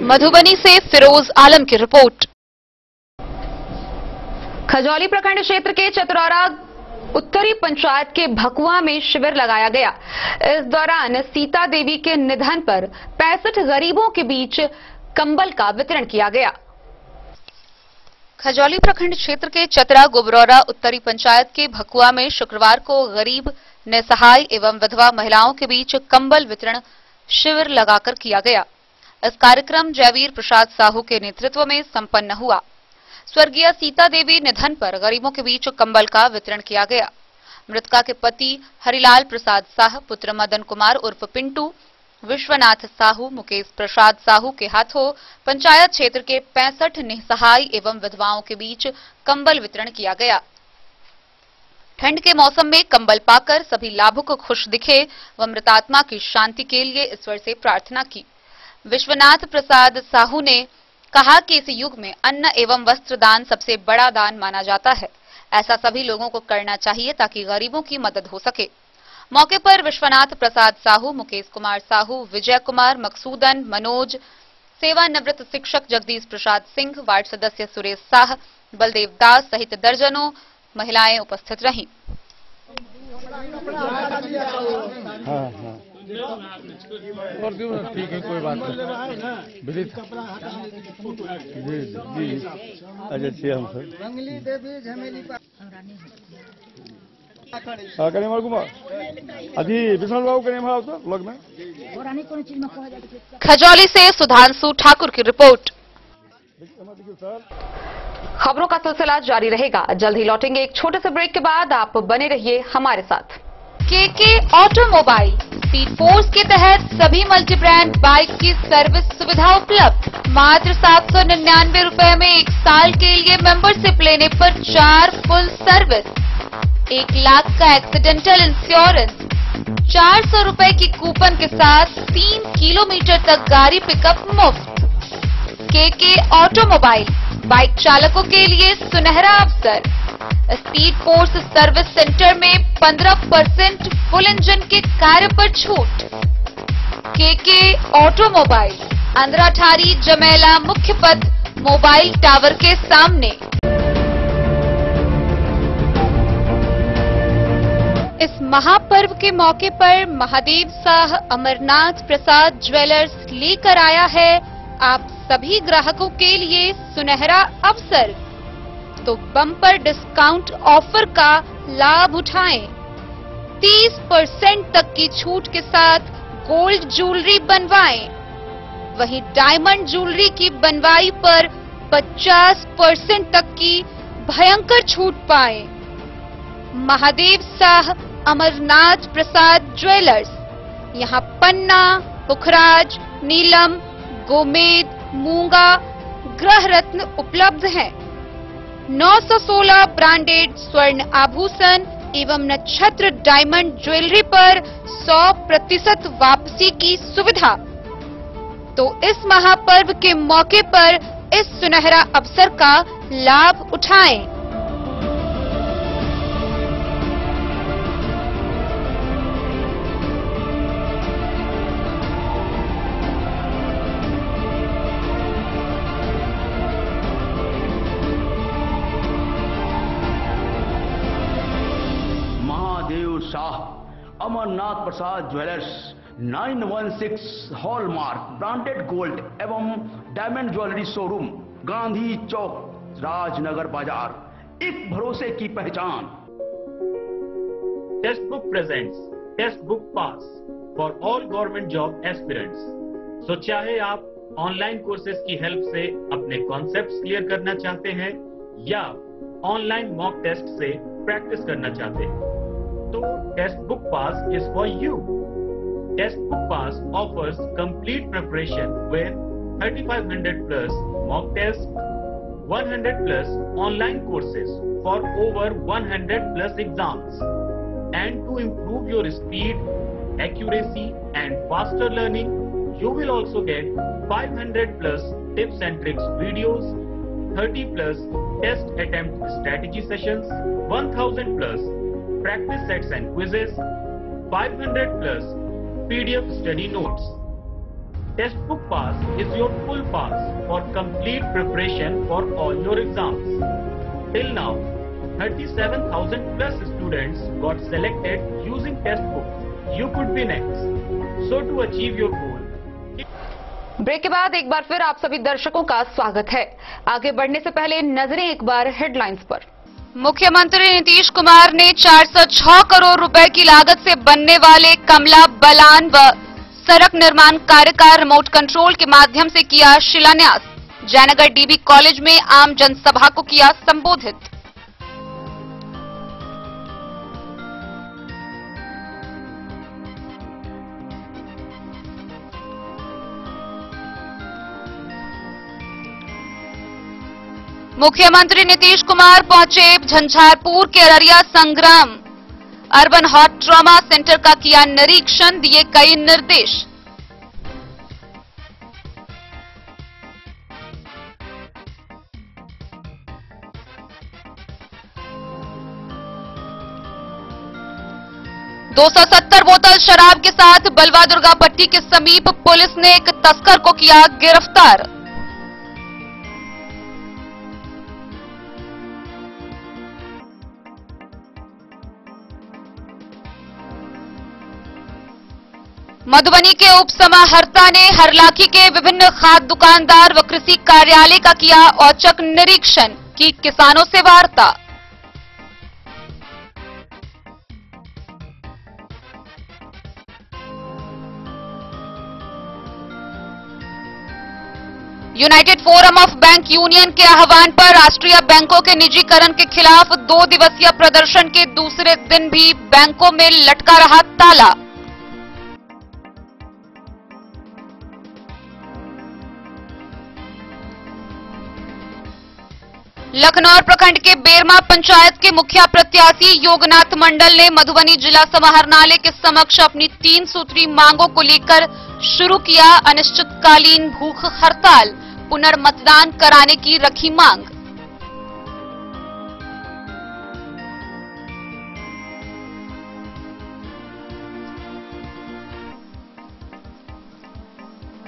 मधुबनी से फिरोज आलम की रिपोर्ट। खजौली प्रखंड क्षेत्र के चतरौरा उत्तरी पंचायत के भकुआ में शिविर लगाया गया। इस दौरान सीता देवी के निधन पर 65 गरीबों के बीच कंबल का वितरण किया गया। खजौली प्रखंड क्षेत्र के चतरा गुबरौरा उत्तरी पंचायत के भकुआ में शुक्रवार को गरीब, निसहाय एवं विधवा महिलाओं के बीच कंबल वितरण शिविर लगाकर किया गया। इस कार्यक्रम जयवीर प्रसाद साहू के नेतृत्व में संपन्न हुआ। स्वर्गीय सीता देवी निधन पर गरीबों के बीच कंबल का वितरण किया गया। मृतका के पति हरिलाल प्रसाद साह, पुत्र मदन कुमार उर्फ पिंटू, विश्वनाथ साहू, मुकेश प्रसाद साहू के हाथों पंचायत क्षेत्र के 65 निसहाय एवं विधवाओं के बीच कंबल वितरण किया गया। ठंड के मौसम में कंबल पाकर सभी लाभुक खुश दिखे व मृतात्मा की शांति के लिए ईश्वर से प्रार्थना की। विश्वनाथ प्रसाद साहू ने कहा कि इस युग में अन्न एवं वस्त्र दान सबसे बड़ा दान माना जाता है। ऐसा सभी लोगों को करना चाहिए ताकि गरीबों की मदद हो सके। मौके पर विश्वनाथ प्रसाद साहू, मुकेश कुमार साहू, विजय कुमार, मकसूदन, मनोज, सेवानिवृत्त शिक्षक जगदीश प्रसाद सिंह, वार्ड सदस्य सुरेश साह, बलदेव दास सहित दर्जनों महिलाएं उपस्थित रहीं। ठीक है, कोई बात नहीं। खजौली से सुधांशु ठाकुर की रिपोर्ट। खबरों का सिलसिला जारी रहेगा। जल्द ही लौटेंगे एक छोटे से ब्रेक के बाद। आप बने रहिए हमारे साथ। केके ऑटोमोबाइल स्पीड फोर्स के तहत सभी मल्टी ब्रांड बाइक की सर्विस सुविधा उपलब्ध। मात्र 799 रुपए में 1 साल के लिए मेंबरशिप लेने पर 4 फुल सर्विस, 1 लाख का एक्सीडेंटल इंश्योरेंस, 400 रुपए की कूपन के साथ 3 किलोमीटर तक गाड़ी पिकअप मुफ्त। केके ऑटोमोबाइल बाइक चालकों के लिए सुनहरा अवसर। स्पीड फोर्स सर्विस सेंटर में 15% फुल इंजन के कार्य पर छूट। केके ऑटोमोबाइल, अंद्राठारी जमेला मुख्य पथ, मोबाइल टावर के सामने। इस महापर्व के मौके पर महादेव शाह अमरनाथ प्रसाद ज्वेलर्स लेकर आया है आप सभी ग्राहकों के लिए सुनहरा अवसर। तो बम्पर डिस्काउंट ऑफर का लाभ उठाएं। 30% तक की छूट के साथ गोल्ड ज्वेलरी बनवाएं। वहीं डायमंड ज्वेलरी की बनवाई पर 50% तक की भयंकर छूट पाएं। महादेव शाह अमरनाथ प्रसाद ज्वेलर्स, यहां पन्ना, पुखराज, नीलम, गोमेद, मूंगा, ग्रह रत्न उपलब्ध हैं। 916 ब्रांडेड स्वर्ण आभूषण एवं नक्षत्र डायमंड ज्वेलरी पर 100% वापसी की सुविधा। तो इस महापर्व के मौके पर इस सुनहरा अवसर का लाभ उठाएं। Shah Amarnath Prasad jewellers 916 hallmark branded gold एवं diamond jewellery showroom, Gandhi Chowk, Rajnagar Bazaar, एक भरोसे की पहचान। Test book presents test book pass for all government job aspirants. So चाहे आप ऑनलाइन कोर्सेज की हेल्प से अपने कॉन्सेप्ट्स क्लियर करना चाहते हैं या ऑनलाइन मॉक टेस्ट से प्रैक्टिस करना चाहते हैं, तो test book pass is for you. Test book pass offers complete preparation with 3500 plus mock tests, 100 plus online courses for over 100 plus exams. And to improve your speed, accuracy and faster learning, you will also get 500 plus tips and tricks videos, 30 plus test attempt strategy sessions, 1000 plus practice sets and quizzes, 500 plus PDF study notes. Test book pass is your full pass for complete preparation for all your exams. Till now, 37,000 plus students got selected using test book. You could be next. So to achieve your goal, break के बाद एक बार फिर आप सभी दर्शकों का स्वागत है। आगे बढ़ने से पहले नजरें एक बार हेडलाइंस पर। मुख्यमंत्री नीतीश कुमार ने 406 करोड़ रुपए की लागत से बनने वाले कमला बलान व सड़क निर्माण कार्य का रिमोट कंट्रोल के माध्यम से किया शिलान्यास। जयनगर डीबी कॉलेज में आम जनसभा को किया संबोधित। मुख्यमंत्री नीतीश कुमार पहुंचे झंझारपुर के अररिया संग्राम अर्बन हॉट ट्रॉमा सेंटर का किया निरीक्षण, दिए कई निर्देश। दो 270 बोतल शराब के साथ बलवा दुर्गा पट्टी के समीप पुलिस ने एक तस्कर को किया गिरफ्तार। मधुबनी के उप समाहर्ता ने हरलाखी के विभिन्न खाद्य दुकानदार व कृषि कार्यालय का किया औचक निरीक्षण, की किसानों से वार्ता। United forum of bank union के आह्वान पर राष्ट्रीय बैंकों के निजीकरण के खिलाफ 2 दिवसीय प्रदर्शन के दूसरे दिन भी बैंकों में लटका रहा ताला। लखनौर प्रखंड के बेरमा पंचायत के मुखिया प्रत्याशी योगनाथ मंडल ने मधुबनी जिला समाहरणालय के समक्ष अपनी 3 सूत्री मांगों को लेकर शुरू किया अनिश्चितकालीन भूख हड़ताल, पुनर्मतदान कराने की रखी मांग।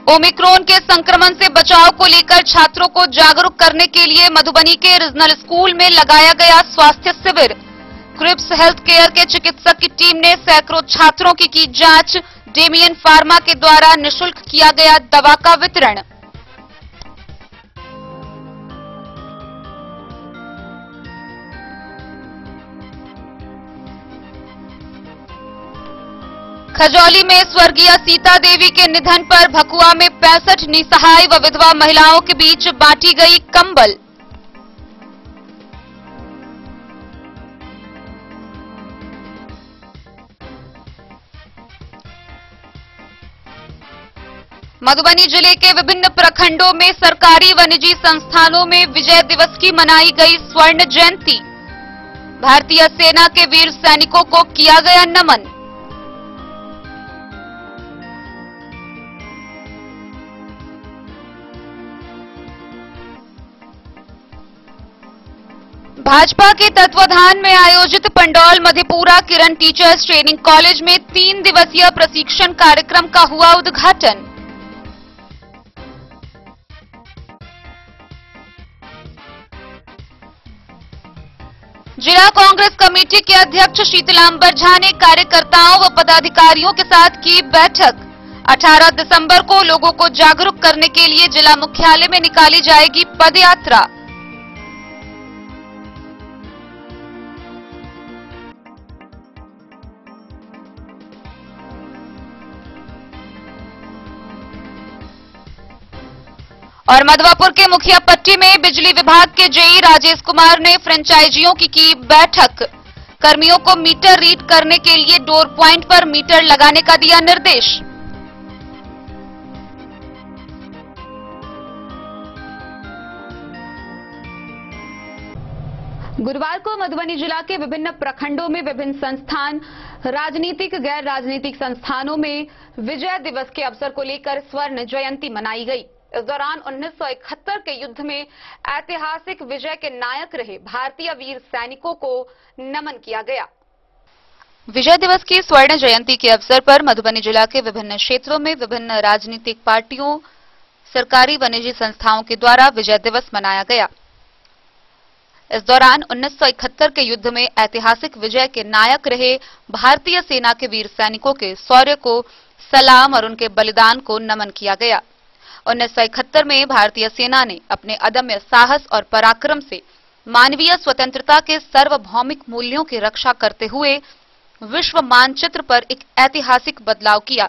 ओमिक्रॉन के संक्रमण से बचाव को लेकर छात्रों को जागरूक करने के लिए मधुबनी के रीजनल स्कूल में लगाया गया स्वास्थ्य शिविर। क्रिप्स हेल्थ केयर के चिकित्सक की टीम ने सैकड़ों छात्रों की जांच। डेमियन फार्मा के द्वारा निःशुल्क किया गया दवा का वितरण। खजौली में स्वर्गीय सीता देवी के निधन पर भकुआ में 65 निसहाय व विधवा महिलाओं के बीच बांटी गई कंबल। मधुबनी जिले के विभिन्न प्रखंडों में सरकारी व निजी संस्थानों में विजय दिवस की मनाई गई स्वर्ण जयंती। भारतीय सेना के वीर सैनिकों को किया गया नमन। भाजपा के तत्वाधान में आयोजित पंडौल मधेपुरा किरण टीचर्स ट्रेनिंग कॉलेज में 3 दिवसीय प्रशिक्षण कार्यक्रम का हुआ उद्घाटन। जिला कांग्रेस कमेटी के अध्यक्ष शीतलांबर झा ने कार्यकर्ताओं व पदाधिकारियों के साथ की बैठक। 18 दिसंबर को लोगों को जागरूक करने के लिए जिला मुख्यालय में निकाली जाएगी पदयात्रा। और मधवापुर के मुखिया पट्टी में बिजली विभाग के जेई राजेश कुमार ने फ्रेंचाइजियों की बैठक। कर्मियों को मीटर रीड करने के लिए डोर प्वाइंट पर मीटर लगाने का दिया निर्देश। गुरुवार को मधुबनी जिला के विभिन्न प्रखंडों में विभिन्न संस्थान, राजनीतिक गैर राजनीतिक संस्थानों में विजय दिवस के अवसर को लेकर स्वर्ण जयंती मनाई गई। इस दौरान 1971 के युद्ध में ऐतिहासिक विजय के नायक रहे भारतीय वीर सैनिकों को नमन किया गया। विजय दिवस की स्वर्ण जयंती के अवसर पर मधुबनी जिला के विभिन्न क्षेत्रों में विभिन्न राजनीतिक पार्टियों, सरकारी व निजी संस्थाओं के द्वारा विजय दिवस मनाया गया। इस दौरान 1971 के युद्ध में ऐतिहासिक विजय के नायक रहे भारतीय सेना के वीर सैनिकों के शौर्य को सलाम और उनके बलिदान को नमन किया गया। 1971 में भारतीय सेना ने अपने अदम्य साहस और पराक्रम से मानवीय स्वतंत्रता के सार्वभौमिक मूल्यों की रक्षा करते हुए विश्व मानचित्र पर एक ऐतिहासिक बदलाव किया।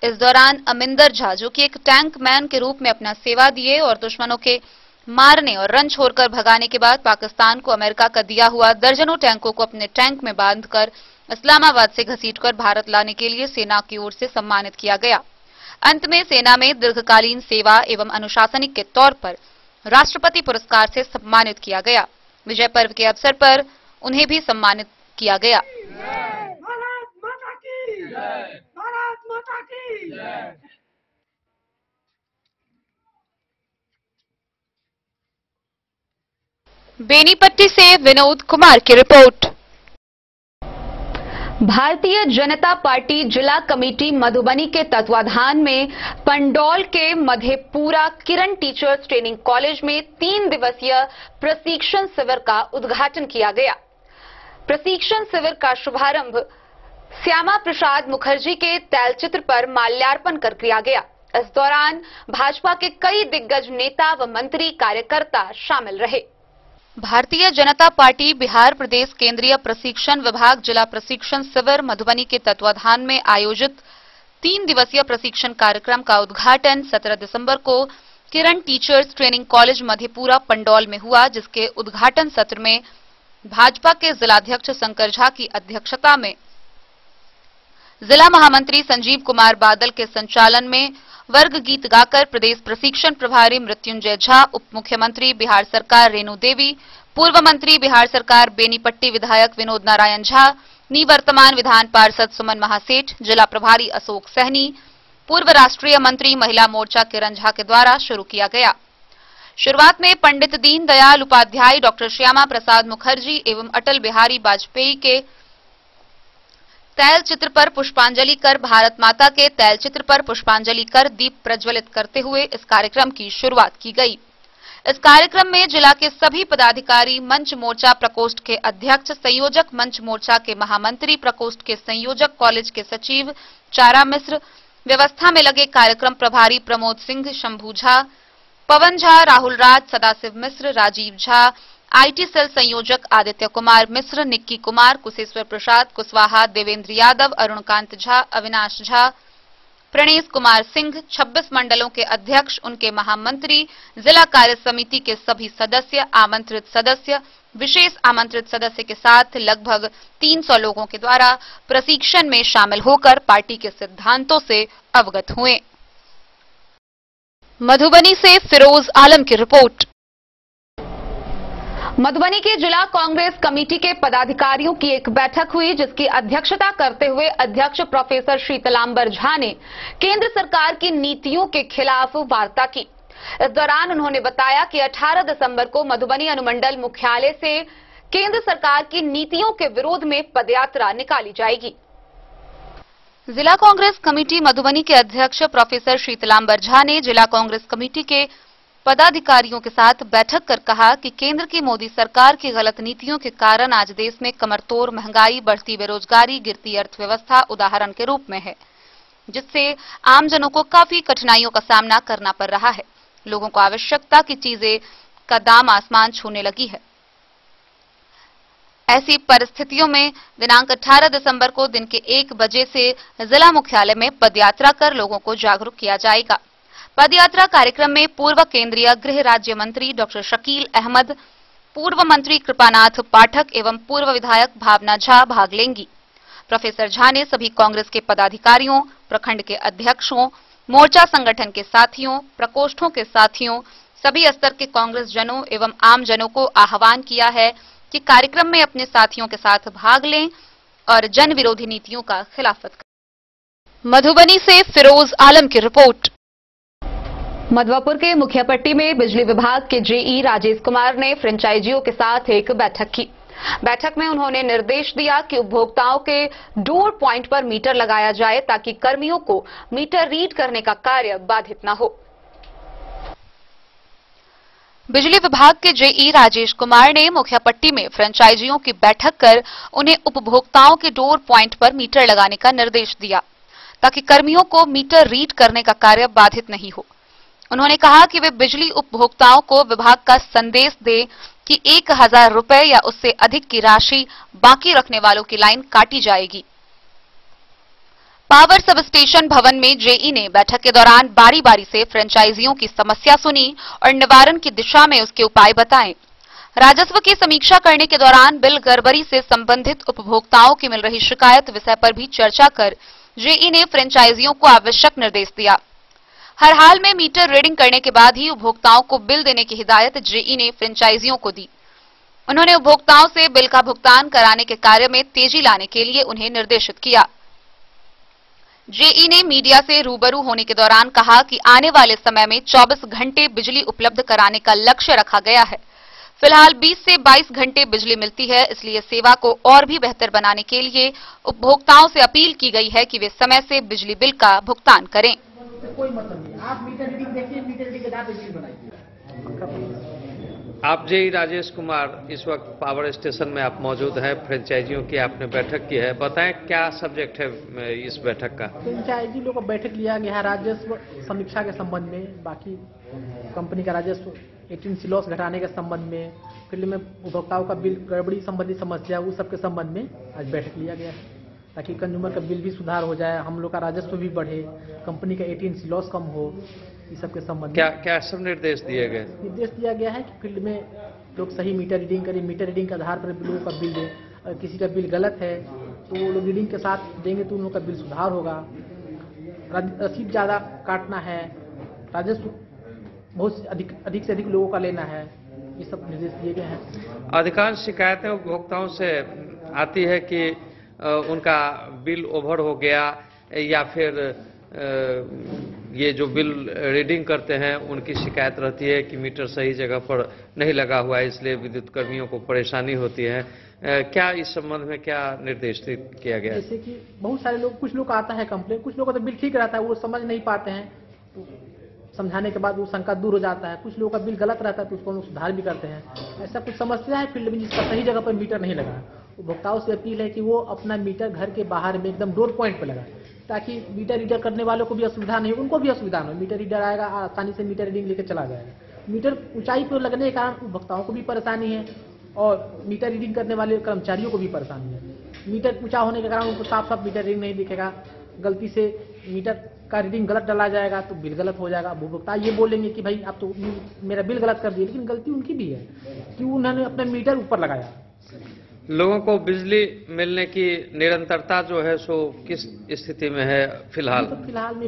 इस दौरान अमिंदर झा, जो कि एक टैंक मैन के रूप में अपना सेवा दिए और दुश्मनों के मारने और रन छोड़कर भगाने के बाद पाकिस्तान को अमेरिका का दिया हुआ दर्जनों टैंकों को अपने टैंक में बांधकर इस्लामाबाद से घसीटकर भारत लाने के लिए सेना की ओर से सम्मानित किया गया। अंत में सेना में दीर्घकालीन सेवा एवं अनुशासनिक के तौर पर राष्ट्रपति पुरस्कार से सम्मानित किया गया। विजय पर्व के अवसर पर उन्हें भी सम्मानित किया गया। बेनीपट्टी से विनोद कुमार की रिपोर्ट। भारतीय जनता पार्टी जिला कमेटी मधुबनी के तत्वाधान में पंडौल के मधेपुरा किरण टीचर्स ट्रेनिंग कॉलेज में 3 दिवसीय प्रशिक्षण शिविर का उद्घाटन किया गया। प्रशिक्षण शिविर का शुभारंभ श्यामा प्रसाद मुखर्जी के तैलचित्र पर माल्यार्पण कर किया गया। इस दौरान भाजपा के कई दिग्गज नेता व मंत्री कार्यकर्ता शामिल रहे। भारतीय जनता पार्टी बिहार प्रदेश केंद्रीय प्रशिक्षण विभाग जिला प्रशिक्षण शिविर मधुबनी के तत्वाधान में आयोजित 3 दिवसीय प्रशिक्षण कार्यक्रम का उद्घाटन 17 दिसंबर को Kiran teachers training college Madhepura Pandaul में हुआ, जिसके उद्घाटन सत्र में भाजपा के जिलाध्यक्ष शंकर झा की अध्यक्षता में जिला महामंत्री संजीव कुमार बादल के संचालन में वर्ग गीत गाकर प्रदेश प्रशिक्षण प्रभारी मृत्युंजय झा, उप मुख्यमंत्री बिहार सरकार रेणु देवी, पूर्व मंत्री बिहार सरकार बेनीपट्टी विधायक विनोद नारायण झा, निवर्तमान विधान पार्षद सुमन महासेठ, जिला प्रभारी अशोक सहनी, पूर्व राष्ट्रीय मंत्री महिला मोर्चा किरण झा के द्वारा शुरू किया गया। शुरुआत में पंडित दीनदयाल उपाध्याय, डॉक्टर श्यामा प्रसाद मुखर्जी एवं अटल बिहारी वाजपेयी के तैलचित्र पर पुष्पांजलि कर भारत माता के तैलचित्र पर पुष्पांजलि कर दीप प्रज्वलित करते हुए इस कार्यक्रम की शुरुआत की गई। इस कार्यक्रम में जिला के सभी पदाधिकारी, मंच मोर्चा प्रकोष्ठ के अध्यक्ष, संयोजक मंच मोर्चा के महामंत्री, प्रकोष्ठ के संयोजक, कॉलेज के सचिव चारा मिश्र, व्यवस्था में लगे कार्यक्रम प्रभारी प्रमोद सिंह, शंभू झा, पवन झा, राहुल राज, सदाशिव मिश्र, राजीव झा, आईटी सेल संयोजक आदित्य कुमार मिश्र, निक्की कुमार, कुशेश्वर प्रसाद कुशवाहा, देवेंद्र यादव, अरुणकांत झा, अविनाश झा, प्रणेश कुमार सिंह, 26 मंडलों के अध्यक्ष, उनके महामंत्री, जिला कार्य समिति के सभी सदस्य, आमंत्रित सदस्य, विशेष आमंत्रित सदस्य के साथ लगभग 300 लोगों के द्वारा प्रशिक्षण में शामिल होकर पार्टी के सिद्धांतों से अवगत हुए। मधुबनी से फिरोज आलम की रिपोर्ट। मधुबनी के जिला कांग्रेस कमेटी के पदाधिकारियों की एक बैठक हुई, जिसकी अध्यक्षता करते हुए अध्यक्ष प्रोफेसर शीतलांबर झा ने केंद्र सरकार की नीतियों के खिलाफ वार्ता की। इस दौरान उन्होंने बताया कि 18 दिसंबर को मधुबनी अनुमंडल मुख्यालय से केंद्र सरकार की नीतियों के विरोध में पदयात्रा निकाली जाएगी। जिला कांग्रेस कमेटी मधुबनी के अध्यक्ष प्रोफेसर शीतलांबर झा ने जिला कांग्रेस कमेटी के पदाधिकारियों के साथ बैठक कर कहा कि केंद्र की मोदी सरकार की गलत नीतियों के कारण आज देश में कमरतोड़ महंगाई, बढ़ती बेरोजगारी, गिरती अर्थव्यवस्था उदाहरण के रूप में है, जिससे आमजनों को काफी कठिनाइयों का सामना करना पड़ रहा है। लोगों को आवश्यकता की चीजें का दाम आसमान छूने लगी है। ऐसी परिस्थितियों में दिनांक 18 दिसंबर को दिन के 1 बजे से जिला मुख्यालय में पदयात्रा कर लोगों को जागरूक किया जाएगा। पदयात्रा कार्यक्रम में पूर्व केंद्रीय गृह राज्य मंत्री डॉक्टर शकील अहमद, पूर्व मंत्री कृपानाथ पाठक एवं पूर्व विधायक भावना झा भाग लेंगी। प्रोफेसर झा ने सभी कांग्रेस के पदाधिकारियों, प्रखंड के अध्यक्षों, मोर्चा संगठन के साथियों, प्रकोष्ठों के साथियों, सभी स्तर के कांग्रेस जनों एवं आम जनों को आह्वान किया है कि कार्यक्रम में अपने साथियों के साथ भाग लें और जन विरोधी नीतियों का खिलाफत करें। मधुबनी से फिरोज आलम की रिपोर्ट। मधवापुर के मुखियापट्टी में बिजली विभाग के जेई राजेश कुमार ने फ्रेंचाइजियों के साथ एक बैठक की। बैठक में उन्होंने निर्देश दिया कि उपभोक्ताओं के डोर पॉइंट पर मीटर लगाया जाए ताकि कर्मियों को मीटर रीड करने का कार्य बाधित न हो। बिजली विभाग के जेई राजेश कुमार ने मुखियापट्टी में फ्रेंचाइजियों की बैठक कर उन्हें उपभोक्ताओं के डोर पॉइंट पर मीटर लगाने का निर्देश दिया ताकि कर्मियों को मीटर रीड करने का कार्य बाधित नहीं हो। उन्होंने कहा कि वे बिजली उपभोक्ताओं को विभाग का संदेश दे कि 1000 रुपए या उससे अधिक की राशि बाकी रखने वालों की लाइन काटी जाएगी। पावर सब स्टेशन भवन में जेई ने बैठक के दौरान बारी बारी से फ्रेंचाइजियों की समस्या सुनी और निवारण की दिशा में उसके उपाय बताए। राजस्व की समीक्षा करने के दौरान बिल गड़बड़ी से संबंधित उपभोक्ताओं की मिल रही शिकायत विषय पर भी चर्चा कर जेई ने फ्रेंचाइजियों को आवश्यक निर्देश दिया। हर हाल में मीटर रीडिंग करने के बाद ही उपभोक्ताओं को बिल देने की हिदायत जेई ने फ्रेंचाइजियों को दी। उन्होंने उपभोक्ताओं से बिल का भुगतान कराने के कार्य में तेजी लाने के लिए उन्हें निर्देशित किया। जेई ने मीडिया से रूबरू होने के दौरान कहा कि आने वाले समय में 24 घंटे बिजली उपलब्ध कराने का लक्ष्य रखा गया है। फिलहाल 20 से 22 घंटे बिजली मिलती है, इसलिए सेवा को और भी बेहतर बनाने के लिए उपभोक्ताओं से अपील की गई है कि वे समय से बिजली बिल का भुगतान करें। कोई मतलब नहीं, आप मीटर रीडिंग देखिए, मीटर रीडिंग के बाद बिल बनाइए। आप जेई राजेश कुमार इस वक्त पावर स्टेशन में आप मौजूद हैं। फ्रेंचाइजियों की आपने बैठक की है, बताएं क्या सब्जेक्ट है इस बैठक का? फ्रेंचाइजी लोगों का बैठक लिया गया है राजस्व समीक्षा के संबंध में, बाकी कंपनी का राजस्व 18C लॉस घटाने के संबंध में, फील्ड में उपभोक्ताओं का बिल गड़बड़ी संबंधी समस्या उस सब के संबंध में आज बैठक लिया गया है, ताकि कंज्यूमर का बिल भी सुधार हो जाए, हम लोग का राजस्व भी बढ़े, कंपनी का 18C लॉस कम हो, इस सब के संबंध में क्या सब निर्देश दिए गए? निर्देश दिया गया है कि फील्ड में लोग सही मीटर रीडिंग करें, मीटर रीडिंग के आधार पर लोगों का बिल दें। अगर किसी का बिल गलत है तो वो लोग रीडिंग के साथ देंगे तो उन लोगों का बिल सुधार होगा। रसीद ज़्यादा काटना है, राजस्व बहुत अधिक से अधिक लोगों का लेना है, ये सब निर्देश दिए गए हैं। अधिकांश शिकायतें उपभोक्ताओं से आती है कि उनका बिल ओवर हो गया या फिर ये जो बिल रीडिंग करते हैं उनकी शिकायत रहती है कि मीटर सही जगह पर नहीं लगा हुआ है, इसलिए विद्युत कर्मियों को परेशानी होती है। क्या इस संबंध में क्या निर्देश किया गया? जैसे कि बहुत सारे लोग, कुछ लोग का आता है कंप्लेन, कुछ लोगों का तो बिल ठीक रहता है, वो समझ नहीं पाते हैं, तो समझाने के बाद वो शंका दूर हो जाता है। कुछ लोगों का बिल गलत रहता है तो उसको हम सुधार भी करते हैं। ऐसा कुछ समस्या है फील्ड में जिसका सही जगह पर मीटर नहीं लगा। उपभोक्ताओं से अपील है कि वो अपना मीटर घर के बाहर में एकदम डोर पॉइंट पर लगाए, ताकि मीटर रीडर करने वालों को भी असुविधा नहीं, उनको भी असुविधा नहीं। मीटर रीडर आएगा, आसानी से मीटर रीडिंग लेकर चला जाएगा। मीटर ऊंचाई पर लगने के कारण उपभोक्ताओं को भी परेशानी है और मीटर रीडिंग करने वाले कर्मचारियों को भी परेशानी है। मीटर ऊंचा होने के कारण उनको साफ साफ मीटर रीडिंग नहीं दिखेगा, गलती से मीटर का रीडिंग गलत डाला जाएगा तो बिल गलत हो जाएगा। उपभोक्ता ये बोलेंगे कि भाई आप तो मेरा बिल गलत कर दिए, लेकिन गलती उनकी भी है कि उन्होंने अपना मीटर ऊपर लगाया। लोगों को बिजली मिलने की निरंतरता जो है सो किस स्थिति में है फिलहाल? तो फिलहाल में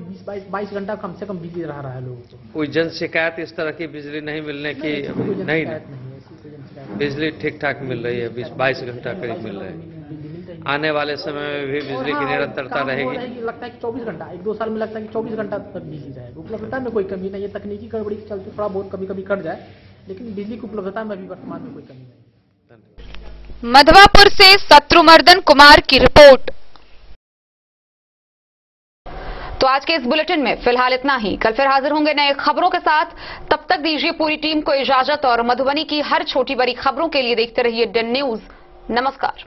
22 घंटा कम से कम बिजली रहा है लोगों को। कोई जन शिकायत इस तरह की बिजली नहीं मिलने की? नहीं, बिजली ठीक ठाक मिल रही है, 22 घंटा करीब मिल रही है। आने वाले समय में भी बिजली की निरंतरता रहेगी? लगता है कि 24 घंटा, 1-2 साल में लगता है कि 24 घंटा तक बिजली रहेगी। उपलब्धता में कोई कमी नहीं है, तकनीकी गड़बड़ी के चलते थोड़ा बहुत कभी कभी कट जाए, लेकिन बिजली की उपलब्धता में अभी वर्तमान में कोई कमी नहीं। मधवापुर से शत्रुमर्दन कुमार की रिपोर्ट। तो आज के इस बुलेटिन में फिलहाल इतना ही। कल फिर हाजिर होंगे नए खबरों के साथ। तब तक दीजिए पूरी टीम को इजाजत और मधुबनी की हर छोटी बड़ी खबरों के लिए देखते रहिए डन न्यूज। नमस्कार।